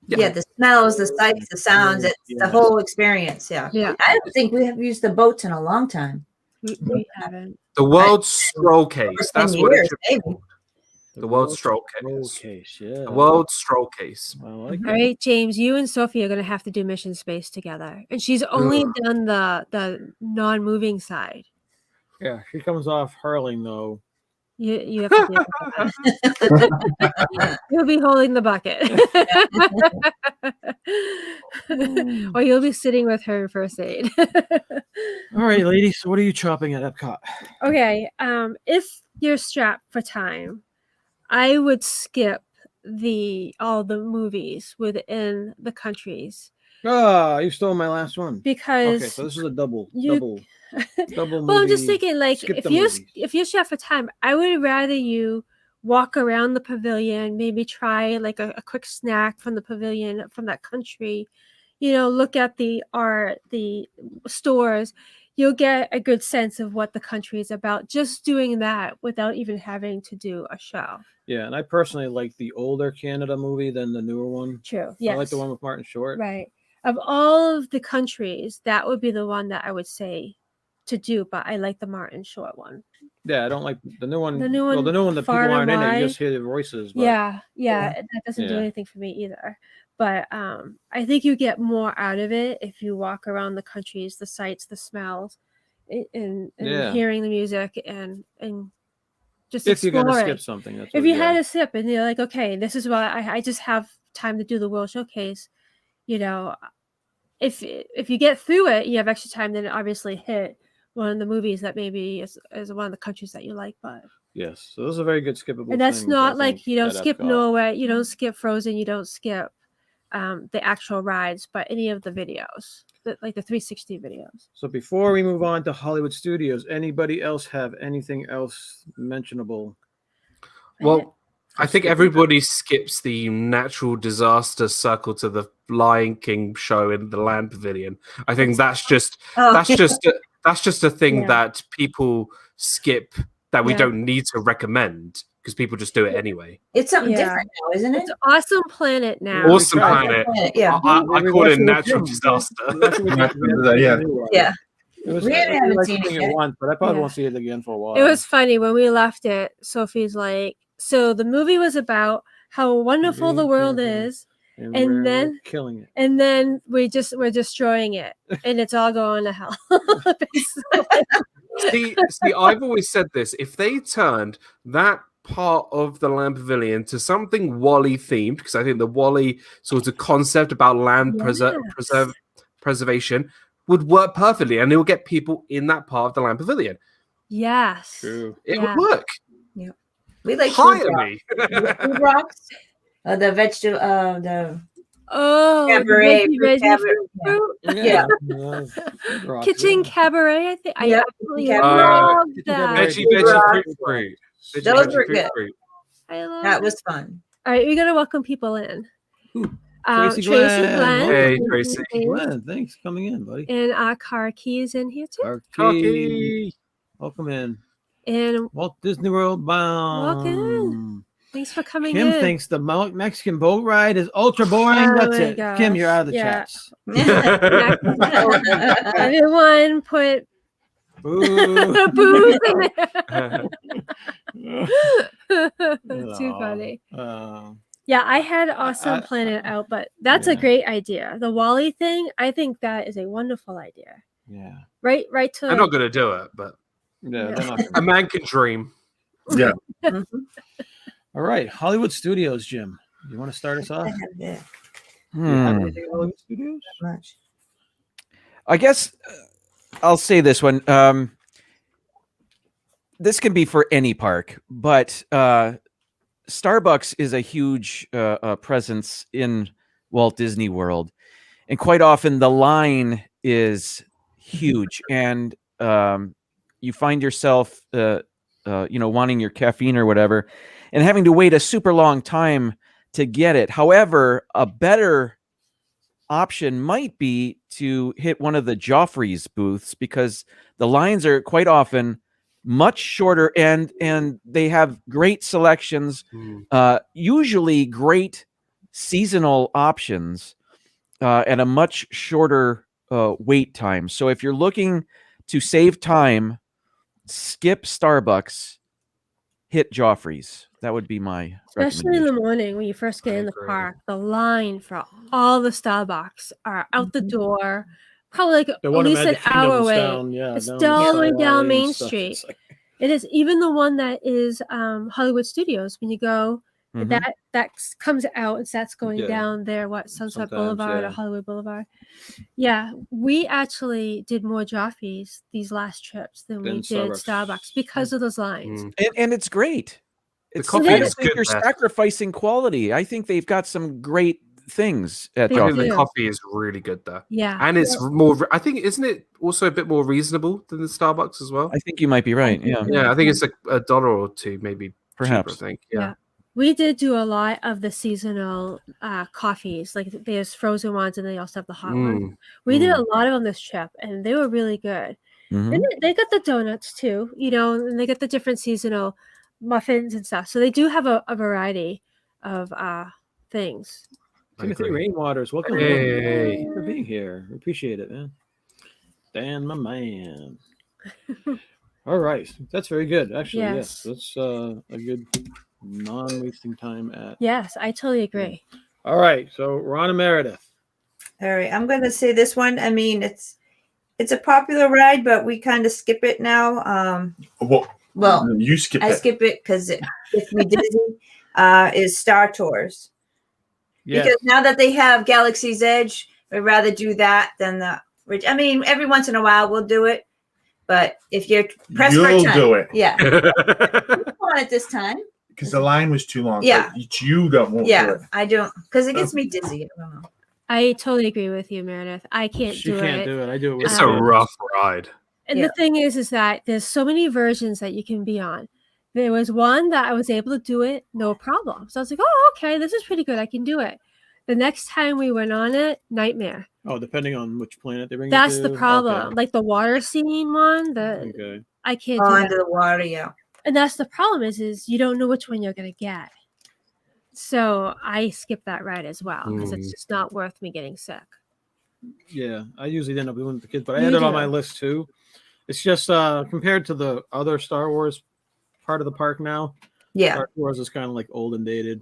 Yeah, the smells, the sights, the sounds, it's the whole experience. Yeah. I don't think we have used the boats in a long time. We haven't. The World Stroll Case. That's what it should be. maybe. The World Stroll Case. Yeah. The World Stroll Case. I like All right, James, you and Sophie are going to have to do Mission Space together. And she's only done the non-moving side. Yeah, she comes off hurling though. You have to do it. You'll be holding the bucket. Or you'll be sitting with her in first aid. All right, ladies, what are you chopping at Epcot? Okay, if you're strapped for time, I would skip all the movies within the countries Ah, you stole my last one. because Okay, so this is a double well, I'm just movie. thinking, like, Skip if the you movies. if you're strapped for time, I would rather you walk around the pavilion, maybe try like a quick snack from the pavilion from that country, look at the art, the stores. You'll get a good sense of what the country is about just doing that without even having to do a show. Yeah, and I personally like the older Canada movie than the newer one. True. Yes. I like the one with Martin Short. Right. Of all of the countries, that would be the one that I would say to do, but I like the Martin Short one. Yeah, I don't like the new one. The new Well, the new one, the people Far and aren't in it. You Wide. just hear the voices. But Yeah, that doesn't do Yeah. anything for me either. But I think you get more out of it if you walk around the countries, the sights, the smells, and Yeah. hearing the music and just if you're gonna explore skip it. something, that's If what, you had a sip and you're like, okay, this is why I just have time to do the World Showcase, if you get through it, you have extra time, then obviously hit one of the movies that maybe is one of the countries that you like. But yes, so those are very good skippable. and that's things, not I like think, you don't at skip Epcot. Norway, you don't skip Frozen, you don't skip the actual rides, but any of the videos, like the 360 videos. So before we move on to Hollywood Studios, anybody else have anything else mentionable? Well, I think everybody skips the natural disaster circle to the Lion King show in the Land Pavilion. I think that's just a thing Yeah. that people skip that we Yeah. don't need to recommend because people just do it anyway. It's something Yeah. different now, isn't it? It's Awesome Planet now. Awesome tried. Planet. Yeah. I We call it a watched with natural Jim. disaster. We watched it with Jim. Yeah. Yeah. It was, We I haven't like seen it seeing yet. once, but I probably Yeah. won't see it again for a while. It was funny when we left it. Sophie's like, so the movie was about how wonderful the world is, and we're then- killing it. and then we're destroying it, and it's all going to hell. See, I've always said this. If they turned that part of the Land Pavilion to something Wall-E themed, because I think the Wall-E sort of concept about land Yes. preservation would work perfectly, and it will get people in that part of the Land Pavilion. Yes. True. It Yeah. would work. We like Hire food me. food rocks. The vegetable, the Oh, Cabaret, the fruit veggie cabaret, fruit. Yeah. Kitchen cabaret. I think I Yeah, absolutely cabaret. love Kitchen that. cabaret. Veggie fruit. Those were good. I love that it. was fun. All right, we're gonna welcome people in. Who? Tracy Glenn. Glenn. Hey, Tracy. Glenn, thanks for coming in, buddy. And our car key is in here too. Our key. Cocky. Welcome in. And Walt Disney World bound. Welcome thanks for coming Kim in. thinks the Mexican boat ride is ultra boring. Oh That's my it. gosh. Kim, you're out of the Yeah. chats. Everyone put Boo. booze in there. Too funny. Yeah, I had Awesome Planet out, but that's a Yeah. great idea. The Wall-E thing, I think that is a wonderful idea. Yeah. Right to I'm not going to do it, but Yeah. Yeah. They're not a gonna... man can dream. Yeah. All right. Hollywood Studios, Jim. You want to start us off? I have that Do you have Hmm. anything at Hollywood Studios? much. I guess I'll say this one. This can be for any park, but Starbucks is a huge presence in Walt Disney World. And quite often the line is huge. And you find yourself, wanting your caffeine or whatever, and having to wait a super long time to get it. However, a better option might be to hit one of the Joffrey's booths, because the lines are quite often much shorter, and they have great selections, usually great seasonal options, at a much shorter wait time. So if you're looking to save time, skip Starbucks, hit Joffrey's. That would be my Especially in the recommendation. morning when you first get I in the agree. park, the line for all the Starbucks are out the door, probably like The at one in least an Magic hour Kingdom's away. down, It's down all the way side down alley and Main stuff. Street. It's like, It is even the one that is Hollywood Studios. When you go, Mhm. that comes out and starts going Yeah. down there. What, Sunset Sometimes, Boulevard yeah. or Hollywood Boulevard? Yeah, we actually did more Joffrey's these last trips than we Than did Starbucks. Starbucks because of those lines. And it's great. It's coffee I don't is think good you're there. sacrificing quality. I think they've got some great things at They I think Joffrey's. the do. coffee is really good there. Yeah, And it's more, I think, isn't it also a bit more reasonable than the Starbucks as well? I think you might be right. Yeah, Yeah, I think it's a dollar or two, maybe perhaps. cheaper, I think. Yeah. Yeah. we did do a lot of the seasonal coffees. Like there's frozen ones, and they also have the hot ones. We did a lot of them this trip, and they were really good. Mhm. And they got the donuts too, and they get the different seasonal muffins and stuff. So they do have a variety of things. Timothy agree. Rainwaters, welcome Hey. for being here. We appreciate it, man. Dan, my man. All right, that's very good. Actually, yes, that's a good non-wasting time at. Yes, I totally agree. All right, so Ron and Meredith. All right, I'm going to say this one. I mean, it's a popular ride, but we kind of skip it now. Well, you skip I it. skip it because it gets me dizzy. Is Star Tours. Yes. Because now that they have Galaxy's Edge, we'd rather do that than the. I mean, every once in a while we'll do it, but if you're pressed for You'll time, do it. yeah, on it this time. Because the line was too long. Yeah. But you won't do Yeah, it. I don't, because it gets me dizzy. I don't know. I totally agree with you, Meredith. I can't She do can't it. do it. I do it with It's the a kids. rough ride. And Yeah. the thing is that there's so many versions that you can be on. There was one that I was able to do it, no problem. So I was like, oh, okay, this is pretty good. I can do it. The next time we went on it, nightmare. Oh, depending on which planet they bring That's you the to? problem. Okay. Like the water scene one, Okay. I can't Oh, do under that. the water, yeah. And that's the problem is you don't know which one you're going to get. So I skip that ride as well because it's just not worth me getting sick. Yeah, I usually end up doing it with the kids, but I You had it on do. my list too. It's just compared to the other Star Wars part of the park now, Yeah. Star Wars is kind of like old and dated,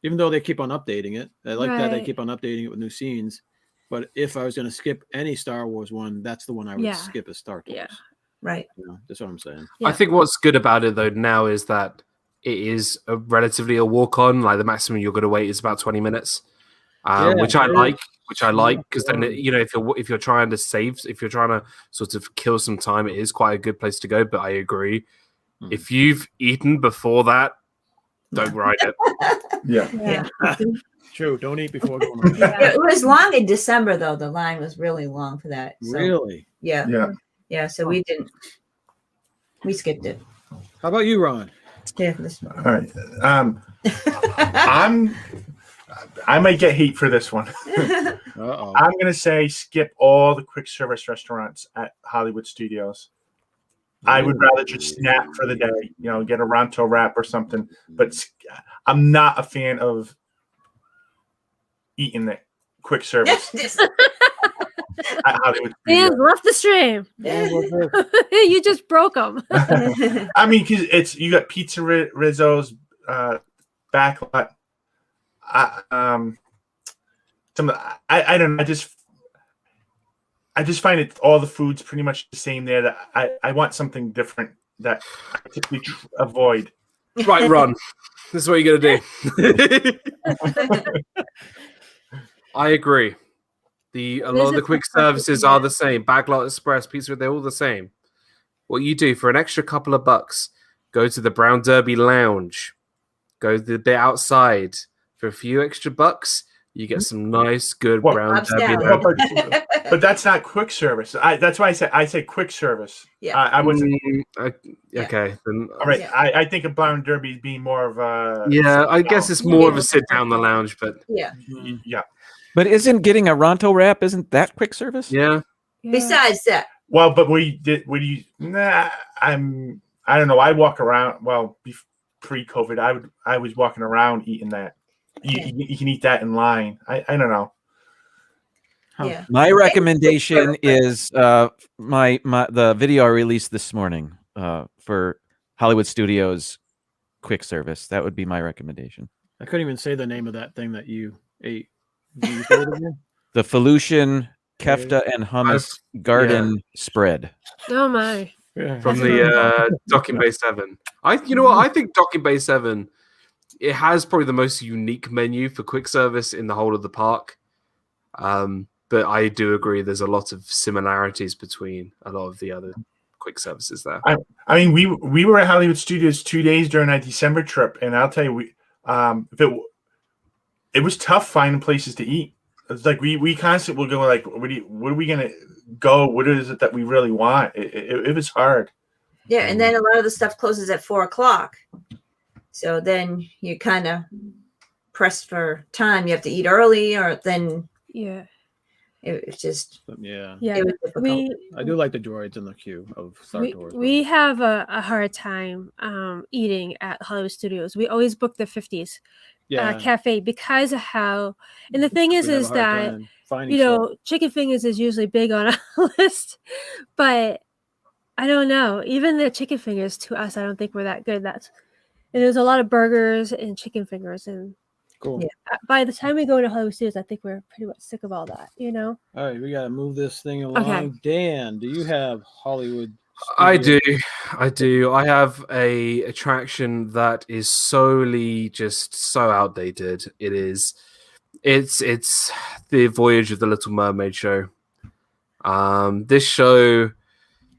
even though they keep on updating it. I like that they Right. keep on updating it with new scenes. But if I was going to skip any Star Wars one, that's the one I would Yeah. skip as Star Tours. Yeah. Right. You know, that's what I'm saying. Yeah. I think what's good about it though now is that it is relatively a walk on. Like the maximum you're going to wait is about 20 minutes, which I it like. is. Which I like because then Yeah. if you're trying to save, if you're trying to sort of kill some time, it is quite a good place to go. But I agree, if you've eaten before that, don't ride it. Yeah. Yeah. True. Don't eat before going on. Yeah. It was long in December though. The line was really long for that. So, Really? Yeah. Yeah. Yeah. So we skipped it. How about you, Ron? Yeah. This one. All right. I might get heat for this one. Uh-oh. I'm going to say skip all the quick service restaurants at Hollywood Studios. I would rather just snap for the day, get a Ronto wrap or something. But I'm not a fan of eating the quick service at Hollywood Dan Studios. left the stream. You just broke them. I mean, because you got pizza Rizzo's backlot. I don't know. I just find it all the food's pretty much the same there. That I want something different that I typically avoid. Right, Ron. This is what you're going to do. I agree. A lot of the quick services are the same. Backlot Express, Pizza, they're all the same. What you do for an extra couple of bucks, go to the Brown Derby Lounge, go to the bit outside for a few extra bucks, You get some nice, good Well, brown Bob's derby. Deli. there. but that's not quick service. That's why I said quick service. Yeah. I wasn't. Okay. Then, All right. Yeah. I think of brown derby being more of a. yeah, I guess it's more of a sit down in the lounge, but Yeah. Yeah. But isn't getting a Ronto wrap, isn't that quick service? yeah. Yeah. Besides that, Well, but we did. What do you? Nah. I don't know. I walk around. Well, pre-COVID, I was walking around eating that. You can eat that in line. I don't know. yeah. My recommendation is the video I released this morning for Hollywood Studios quick service. That would be my recommendation. I couldn't even say the name of that thing that you ate. Can you say it again? The Felucian kefta and hummus garden spread. Oh my. Yeah. From That's the Docking Bay 7. You know what? I think Docking Bay 7, it has probably the most unique menu for quick service in the whole of the park. But I do agree there's a lot of similarities between a lot of the other quick services there. I mean, we were at Hollywood Studios 2 days during our December trip, and I'll tell you, it was tough finding places to eat. It's like we constantly will go like, what are we gonna go? What is it that we really want? It was hard. Yeah, and then a lot of the stuff closes at 4:00. So then you kind of pressed for time. You have to eat early, or then Yeah. it's just Yeah. Yeah. it was difficult. I do like the droids in the queue of Star Tours. We have a hard time eating at Hollywood Studios. We always book the 50s cafe because of how, and the thing is that chicken fingers is usually big on our list, but I don't know, even the chicken fingers to us, I don't think we're that good. And there's a lot of burgers and chicken fingers, and Cool. Yeah. by the time we go into Hollywood Studios, I think we're pretty much sick of all that, All right, we got to move this thing along. Okay. Dan, do you have Hollywood I do. Studios? I do. I have a attraction that is solely just so outdated. It's the Voyage of the Little Mermaid show. This show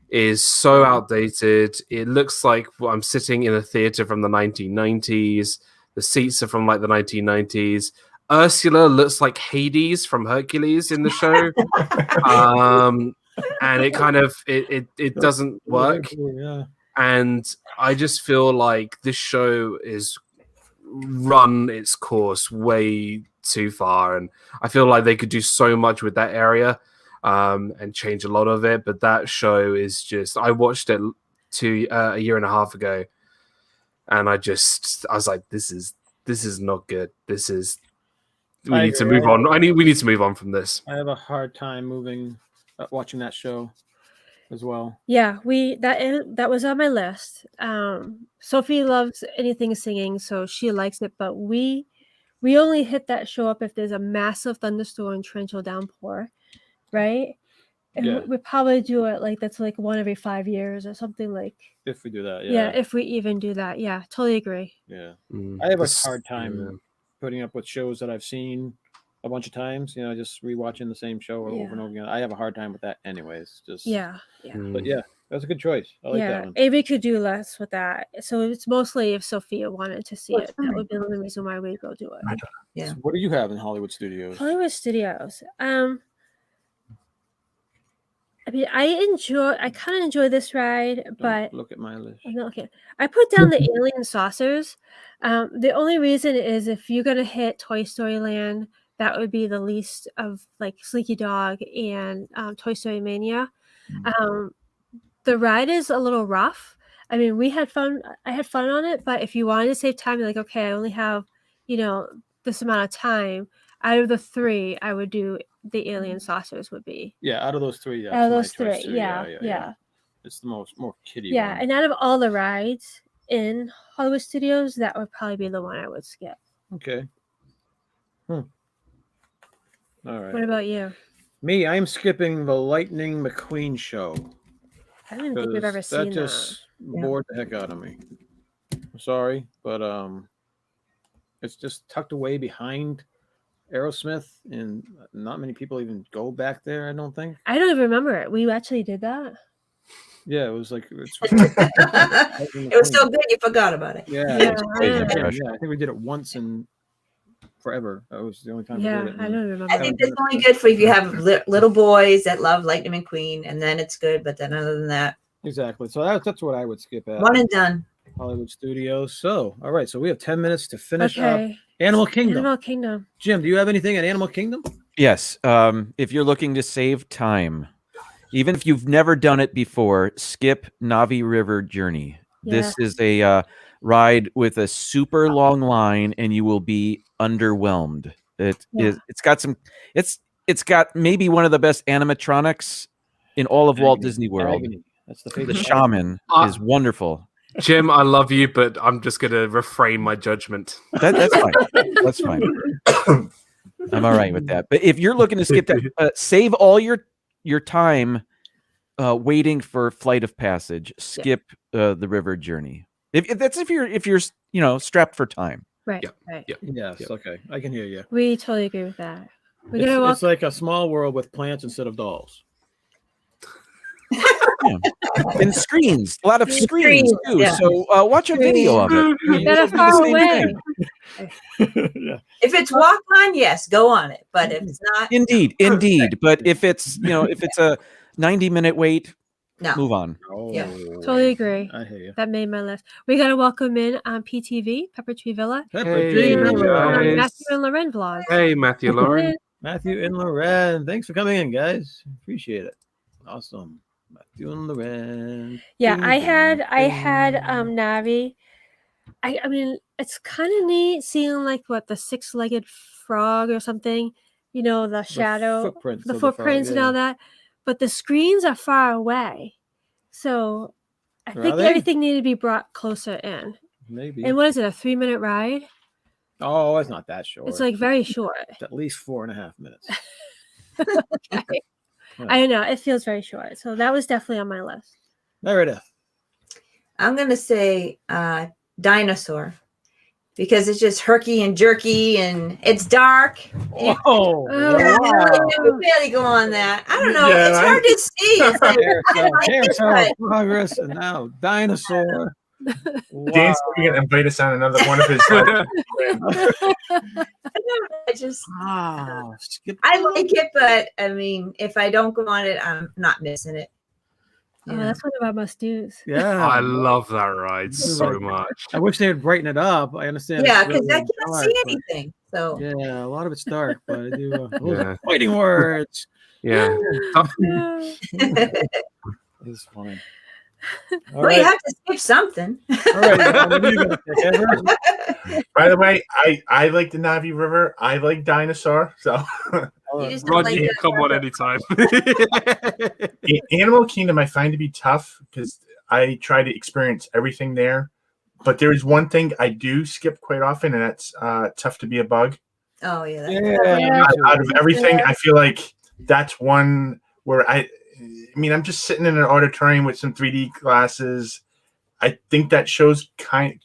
is so outdated. It looks like I'm sitting in a theater from the 1990s. The seats are from like the 1990s. Ursula looks like Hades from Hercules in the show. And it kind of it doesn't work. Yeah. And I just feel like this show is run its course way too far, and I feel like they could do so much with that area and change a lot of it. But that show is just, I watched it a year and a half ago, and I was like, this is not good. We need to move on. We need to move on from this. I have a hard time watching that show as well. Yeah, that was on my list. Sophie loves anything singing, so she likes it. But we only hit that show up if there's a massive thunderstorm, torrential downpour, right? And Yeah. we probably do it like that's like one every 5 years or something like. If we do that, yeah. Yeah, if we even do that, yeah, totally agree. Yeah. I have a hard Yeah. time putting up with shows that I've seen a bunch of times, just rewatching the same show over and over again. I have a hard time with that anyways. Yeah. But yeah, that's a good choice. I like that one. Avery could do less with that. So it's mostly if Sophia wanted to see it. That would be the only reason why we'd go do it. Yeah. So what do you have in Hollywood Studios? Hollywood Studios. I mean, I kind of enjoy this ride, but Look at my list. okay. I put down the alien saucers. The only reason is if you're gonna hit Toy Story Land, that would be the least of like Sleeky Dog and Toy Story Mania. The ride is a little rough. I mean, we had fun. I had fun on it, but if you wanted to save time, you're like, okay, I only have, this amount of time. Out of the three, I would do the alien saucers would be. Yeah, out of those three, Out of my those choice three, too. yeah. It's the more kiddie Yeah, one. and out of all the rides in Hollywood Studios, that would probably be the one I would skip. Okay. All right. What about you? Me, I'm skipping the Lightning McQueen show. I don't think we've ever seen that. Just bored the heck out of me. I'm sorry, but it's just tucked away behind Aerosmith, and not many people even go back there, I don't think. I don't even remember it. We actually did that. Yeah, it was like It was so good you forgot about it. Yeah, Crazy I impression. think we did it once in forever. That was the only time we Yeah, did it. I and don't I remember. think that's only good for if you have little boys that love Lightning McQueen, and then it's good. But then other than that, Exactly. So that's what I would skip at. one and done. Hollywood Studios. So, all right. So we have 10 minutes to finish up Okay. Animal Kingdom. Animal Kingdom. Jim, do you have anything at Animal Kingdom? Yes. If you're looking to save time, even if you've never done it before, skip Navi River Journey. This is a ride with a super long line, and you will be underwhelmed. It's got maybe one of the best animatronics in all of Walt Disney World. Agony. That's the The favorite. shaman is wonderful. Jim, I love you, but I'm just gonna refrain my judgment. That's fine. That's fine. I'm all right with that. But if you're looking to skip that, save all your time waiting for Flight of Passage. Skip the river journey. If you're strapped for time. Right. Yeah. Right. Yeah. Yes. Yep. Okay. I can hear you. We totally agree with that. We're gonna walk. It's like a small world with plants instead of dolls. And screens, a lot of screens too. yeah. So watch a video of it. That are far away. Yeah. If it's walk on, yes, go on it. But if it's not, Indeed. But if it's a 90-minute wait, no. move on. Oh, Yeah. Totally agree. I hear you. That made my list. We got to welcome in on PTV, Pepper Tree Villa, Pepper Hey, Tree and Villa. guys. Matthew and Loren vlogs. Hey, Matthew Lauren. Matthew and Loren. Thanks for coming in, guys. Appreciate it. Awesome. Matthew and Loren. Yeah, Ding, I had ding. Navi. I mean, it's kind of neat seeing like the six-legged frog or something. You know, the shadow, footprints the of the frog, footprints and yeah. all that. But the screens are far away, so I Are think they? everything needed to be brought closer in. Maybe. And what is it? A 3-minute ride? Oh, it's not that short. It's like very short. It's at least 4.5 minutes. Okay. Yeah. I don't know. It feels very short. So that was definitely on my list. Meredith. I'm gonna say dinosaur because it's just herky and jerky and it's dark. Oh, Oh, wow. You can barely go on that. I don't know. Yeah, it's hard to see. It's like, Carousel of progress, and now dinosaur. Wow. Dan's going to invite us on another one of his. I just Wow. Skip. I like it, but I mean, if I don't go on it, I'm not missing it. Oh, that's one of our must-dos. Yeah. I love that ride so Right. much. I wish they would brighten it up. I understand. Yeah, it's because really I can't dark, see but- anything. So Yeah, a lot of it's dark, but I do. Yeah. Fighting words. Yeah. It's fine. All well, right. you have to skip something. All right. What are you gonna pick, Everett? By the way, I like the Navi River. I like dinosaur. So You just Rod, don't you like can come on anytime. Animal Kingdom I find to be tough because I try to experience everything there. But there is one thing I do skip quite often, and that's Tough to Be a Bug. Oh yeah. That's Yeah. Out of everything, I feel like that's one where I mean, I'm just sitting in an auditorium with some 3D glasses. I think that show's kind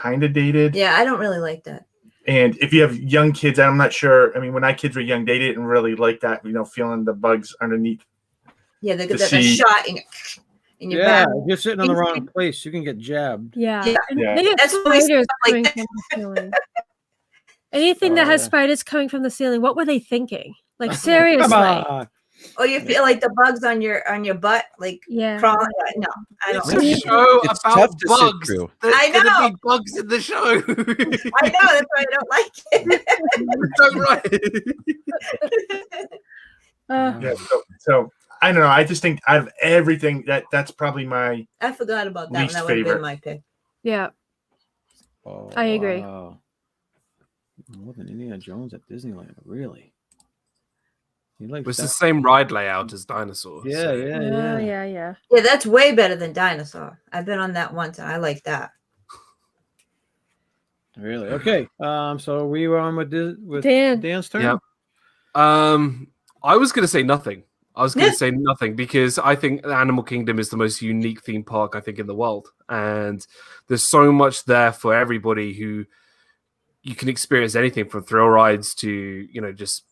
of dated. Yeah, I don't really like that. And if you have young kids, I'm not sure. I mean, when our kids were young, they didn't really like that, feeling the bugs underneath. Yeah, the To the see- shot in your Yeah, back. if you're sitting in the wrong place, you can get jabbed. Yeah. Yeah. And Yeah. they get That's what we spiders stuff like coming that. from the ceiling. Anything that Oh, has yeah. spiders coming from the ceiling, what were they thinking? Like Come seriously? on. Or you feel like the bugs on your butt, like Yeah. crawling. No, I don't. It's Like a it. show It's about tough to sit bugs. through. There's I gonna know. be bugs in the show. I know that's why I don't like it. So right. Yeah, so I don't know. I just think out of everything, that's probably my I forgot about that. Least That would have favorite. been my pick. Yeah. Oh, I agree. wow. More than Indiana Jones at Disneyland, really? You like It's that? the same ride layout as Dinosaur. Yeah, so- yeah, Oh, yeah. yeah, yeah. Yeah, that's way better than Dinosaur. I've been on that once, and I like that. Really? Okay. So we were on with Dan. Dan's turn. Yep. I was going to say nothing. I was going to say nothing because I think Animal Kingdom is the most unique theme park I think in the world, and there's so much there for everybody who you can experience anything from thrill rides to just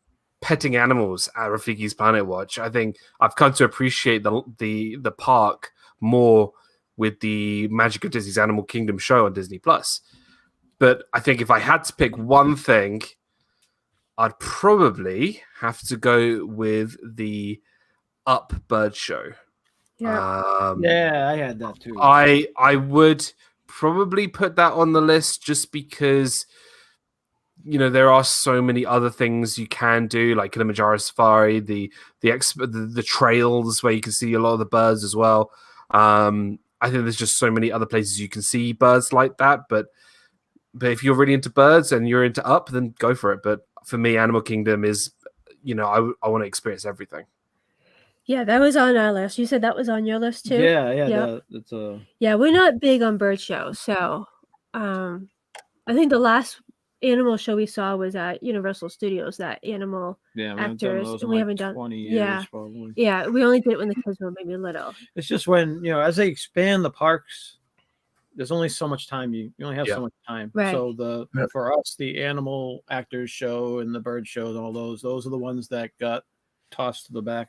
petting animals at Rafiki's Planet Watch. I think I've come to appreciate the park more with the Magic of Disney's Animal Kingdom show on Disney Plus. But I think if I had to pick one thing, I'd probably have to go with the Up Bird Show. Yeah. Yeah, I had that too. I would probably put that on the list just because there are so many other things you can do, like Kilimanjaro Safari, the trails where you can see a lot of the birds as well. I think there's just so many other places you can see birds like that. But if you're really into birds and you're into Up, then go for it. But for me, Animal Kingdom is, I want to experience everything. Yeah, that was on our list. You said that was on your list too? Yeah, Yep. it's a Yeah, we're not big on bird shows, so I think the last animal show we saw was at Universal Studios. That animal we haven't done actors, those and in we like haven't done. 20 years, Yeah, probably. yeah, we only did it when the kids were maybe little. It's just when as they expand the parks, there's only so much time you only have so much time. Right. So for us, the animal actors show and the bird shows and all those are the ones that got tossed to the back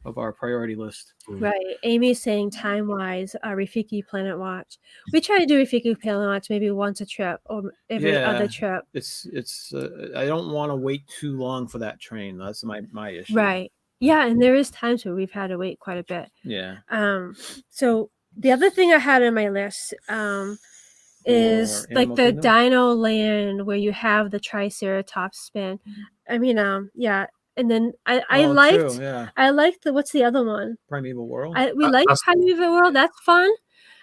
of our priority list. Right. Amy's saying time-wise, Rafiki Planet Watch. We try to do Rafiki Planet Watch maybe once a trip or every other trip. It's I don't want to wait too long for that train. That's my issue. Right. Yeah, and there is times where we've had to wait quite a bit. Yeah. So the other thing I had on my list is like the Dino Land where you have the Triceratops spin. I mean, yeah. And then I liked what's the other one? Primeval World. We like Primeval World. That's fun.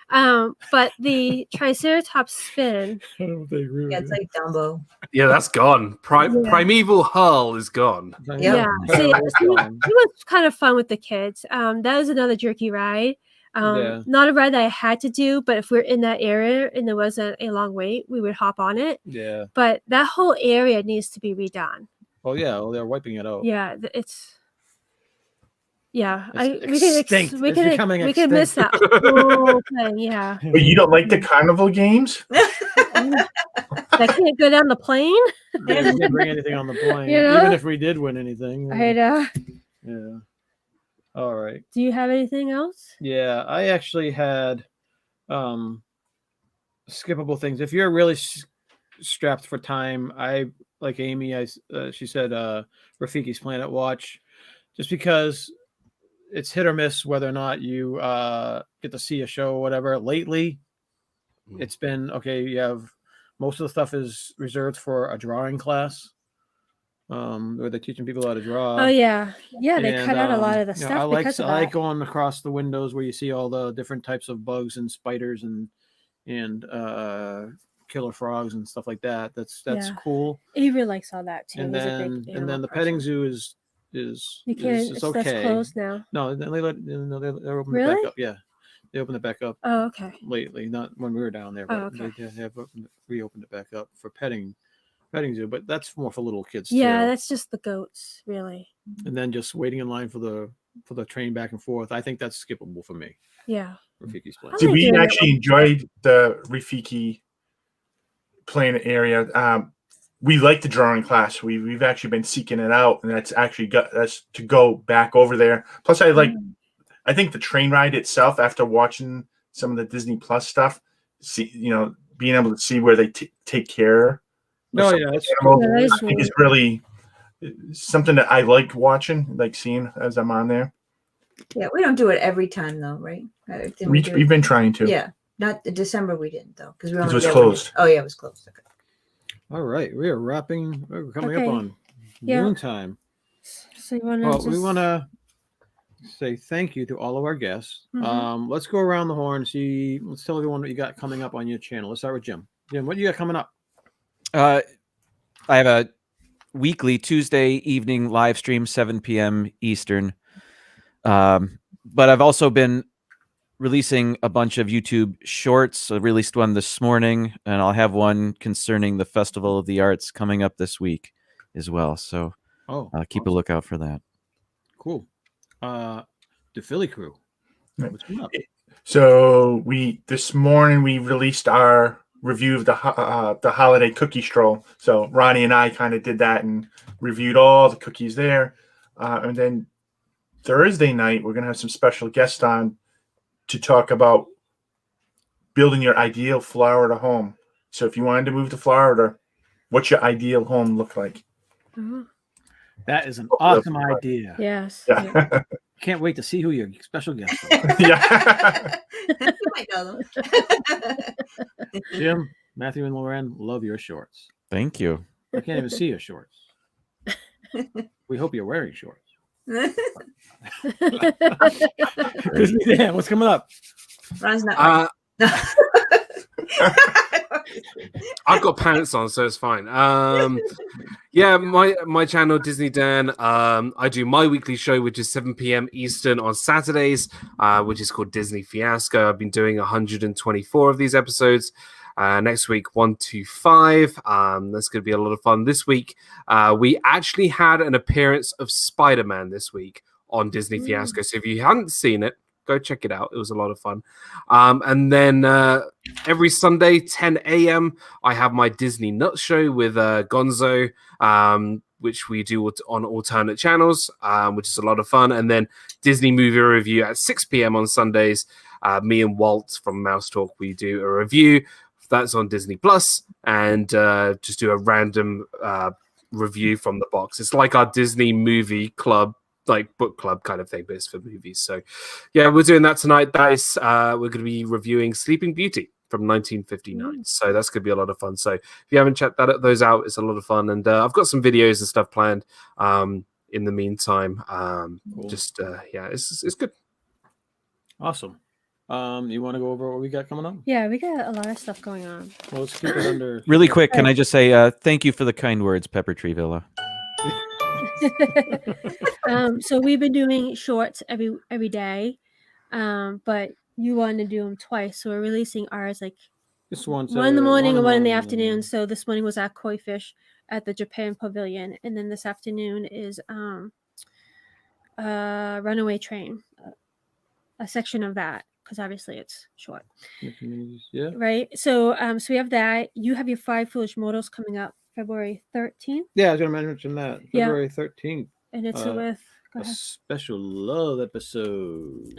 But the Triceratops spin. I don't know if they agree. Yeah, it's like Dumbo. Yeah, that's gone. Primeval Hurl is gone. Yeah. So it was kind of fun with the kids. That was another jerky ride. Not a ride that I had to do, but if we're in that area and there wasn't a long wait, we would hop on it. Yeah. But that whole area needs to be redone. Oh yeah, well they're wiping it out. Yeah, it's. Yeah, we can miss that whole thing. Yeah. But you don't like the carnival games? I can't go down the plane. Yeah, you can't bring anything on the plane, even if we did win anything. Yeah. All right. Do you have anything else? Yeah, I actually had skippable things. If you're really strapped for time, I like Amy. She said Rafiki's Planet Watch, just because it's hit or miss whether or not you get to see a show or whatever. Lately, it's been okay. You have most of the stuff is reserved for a drawing class, where they're teaching people how to draw. Oh yeah, they cut out a lot of the stuff. I like going across the windows where you see all the different types of bugs and spiders and killer frogs and stuff like that. That's cool. Avery likes all that too. And then the petting zoo is okay. That's closed now. No, they're open really? it back up. Yeah, they opened it back up. Oh, okay. Lately, not when we were down there, but they have reopened it back up for petting zoo. But that's more for little kids. Yeah, too. that's just the goats, really. And then just waiting in line for the train back and forth. I think that's skippable for me. Yeah. Rafiki's Planet. So we actually enjoyed the Rafiki Planet area. We like the drawing class. We've actually been seeking it out, and that's actually got us to go back over there. Plus, I think the train ride itself, after watching some of the Disney Plus stuff, being able to see where they take care. Oh yeah, that's cool. I think it's really something that I like watching, like seeing as I'm on there. Yeah, we don't do it every time though, right? We've been trying to. Yeah, not in December we didn't though, because it was closed. Oh yeah, it was closed. Okay. All right, we are wrapping. We're coming up on noon time. So we want to say thank you to all of our guests. Mm-hmm. Let's go around the horn. Let's tell everyone what you got coming up on your channel. Let's start with Jim. Jim, what do you got coming up? I have a weekly Tuesday evening live stream, 7 p.m. Eastern. But I've also been releasing a bunch of YouTube shorts. I released one this morning, and I'll have one concerning the Festival of the Arts coming up this week as well. So keep a lookout for that. Cool. The Philly Crew. What's coming up? So this morning we released our review of the holiday cookie stroll. So Ronnie and I kind of did that and reviewed all the cookies there. And then Thursday night, we're going to have some special guests on to talk about building your ideal Florida home. So if you wanted to move to Florida, what's your ideal home look like? Oh, That is an Oh, that's awesome right. idea. yes. Yeah. Yeah. Can't wait to see who your special guest is. Yeah. You might know them. Jim, Matthew, and Lauren, love your shorts. Thank you. I can't even see your shorts. We hope you're wearing shorts. Disney Dan, what's coming up? Ron's not. I've got pants on, so it's fine. Yeah, my channel Disney Dan. I do my weekly show, which is 7 p.m. Eastern on Saturdays, which is called Disney Fiasco. I've been doing 124 of these episodes. Next week, 1 to 5. That's going to be a lot of fun. This week, we actually had an appearance of Spider-Man this week on Disney Fiasco. So if you hadn't seen it, go check it out. It was a lot of fun. And then every Sunday, 10 a.m., I have my Disney Nut Show with Gonzo, which we do on alternate channels, which is a lot of fun. And then Disney Movie Review at 6 p.m. on Sundays. Me and Walt from Mouse Talk, we do a review. That's on Disney Plus, and just do a random review from the box. It's like our Disney movie club, like book club kind of thing, but it's for movies. So yeah, we're doing that tonight. That is we're going to be reviewing Sleeping Beauty from 1959. So that's going to be a lot of fun. So if you haven't checked those out, it's a lot of fun. And I've got some videos and stuff planned in the meantime. Cool. Just yeah, it's good. Awesome. You want to go over what we got coming up? Yeah, we got a lot of stuff going on. Well, let's keep it under. Really quick, can I just say thank you for the kind words, Pepper Tree Villa. So we've been doing shorts every day, but you wanted to do them twice, so we're releasing ours like This one's one in the morning and one in the afternoon. So this morning was our koi fish at the Japan Pavilion, and then this afternoon is Runaway Train, a section of that, because obviously it's short. Yeah. Right. So so we have that. You have your 5 Foolish Mortals coming up February 13th. Yeah, I was going to mention that. Yeah. February 13th. And it's with go A ahead. special love episode.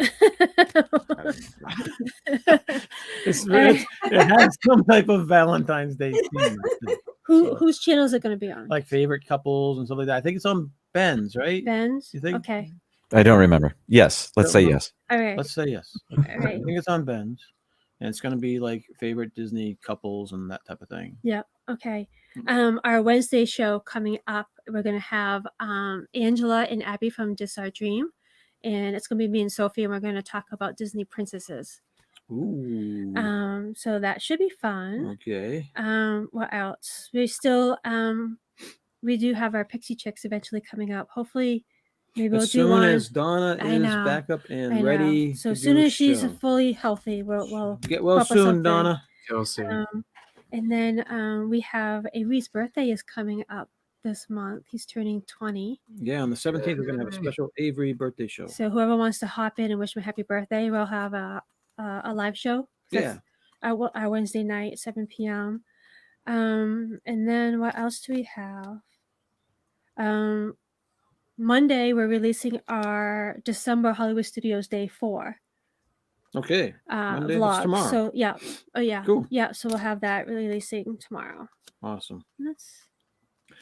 It has some type of Valentine's Day theme. Whose channel is it going to be on? Like favorite couples and stuff like that. I think it's on Ben's, right? Ben's. You think? Okay. I don't remember. Yes, let's say yes. All right. Let's say yes. All I right. think it's on Ben's. And it's going to be like favorite Disney couples and that type of thing. Yeah. Okay. Our Wednesday show coming up, we're going to have Angela and Abby from Dis Our Dream. And it's going to be me and Sophie, and we're going to talk about Disney princesses. Ooh. So that should be fun. Okay. What else? We still we do have our Pixie Chicks eventually coming up. Hopefully, maybe we'll As do soon one. as Donna I is know. back up I and know. ready, So to as soon do a as she's show. fully healthy, we'll Get well pop us soon, something. Donna. And then we have Avery's birthday is coming up this month. He's turning 20. Yeah, on the 17th, we're going to have a special Avery birthday show. So whoever wants to hop in and wish him a happy birthday, we'll have a live show. Yeah. Our Wednesday night, 7 p.m. And then what else do we have? Monday, we're releasing our December Hollywood Studios Day 4 Okay. Monday, that's vlog. tomorrow. So yeah, Cool. Yeah, so we'll have that releasing tomorrow. Awesome.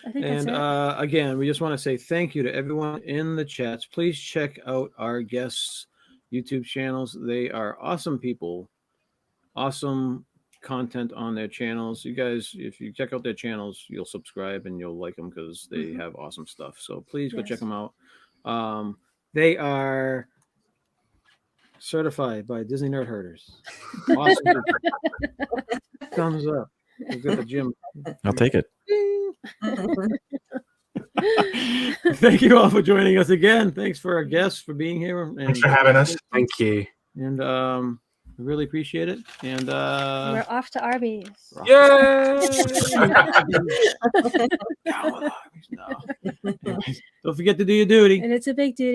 I think that's And it. again, we just want to say thank you to everyone in the chats. Please check out our guests' YouTube channels. They are awesome people, awesome content on their channels. You guys, if you check out their channels, you'll subscribe and you'll like them because they have awesome stuff. So please go check them out. They are certified by Disney Nerd Herders. Awesome. Thumbs up. We'll get the gym. I'll take it. Thank you all for joining us again. Thanks for our guests for being here. And, Thanks for having us. Thank you. And we really appreciate it. And We're off to Arby's. Yay! don't forget to do your duty. And it's a big duty.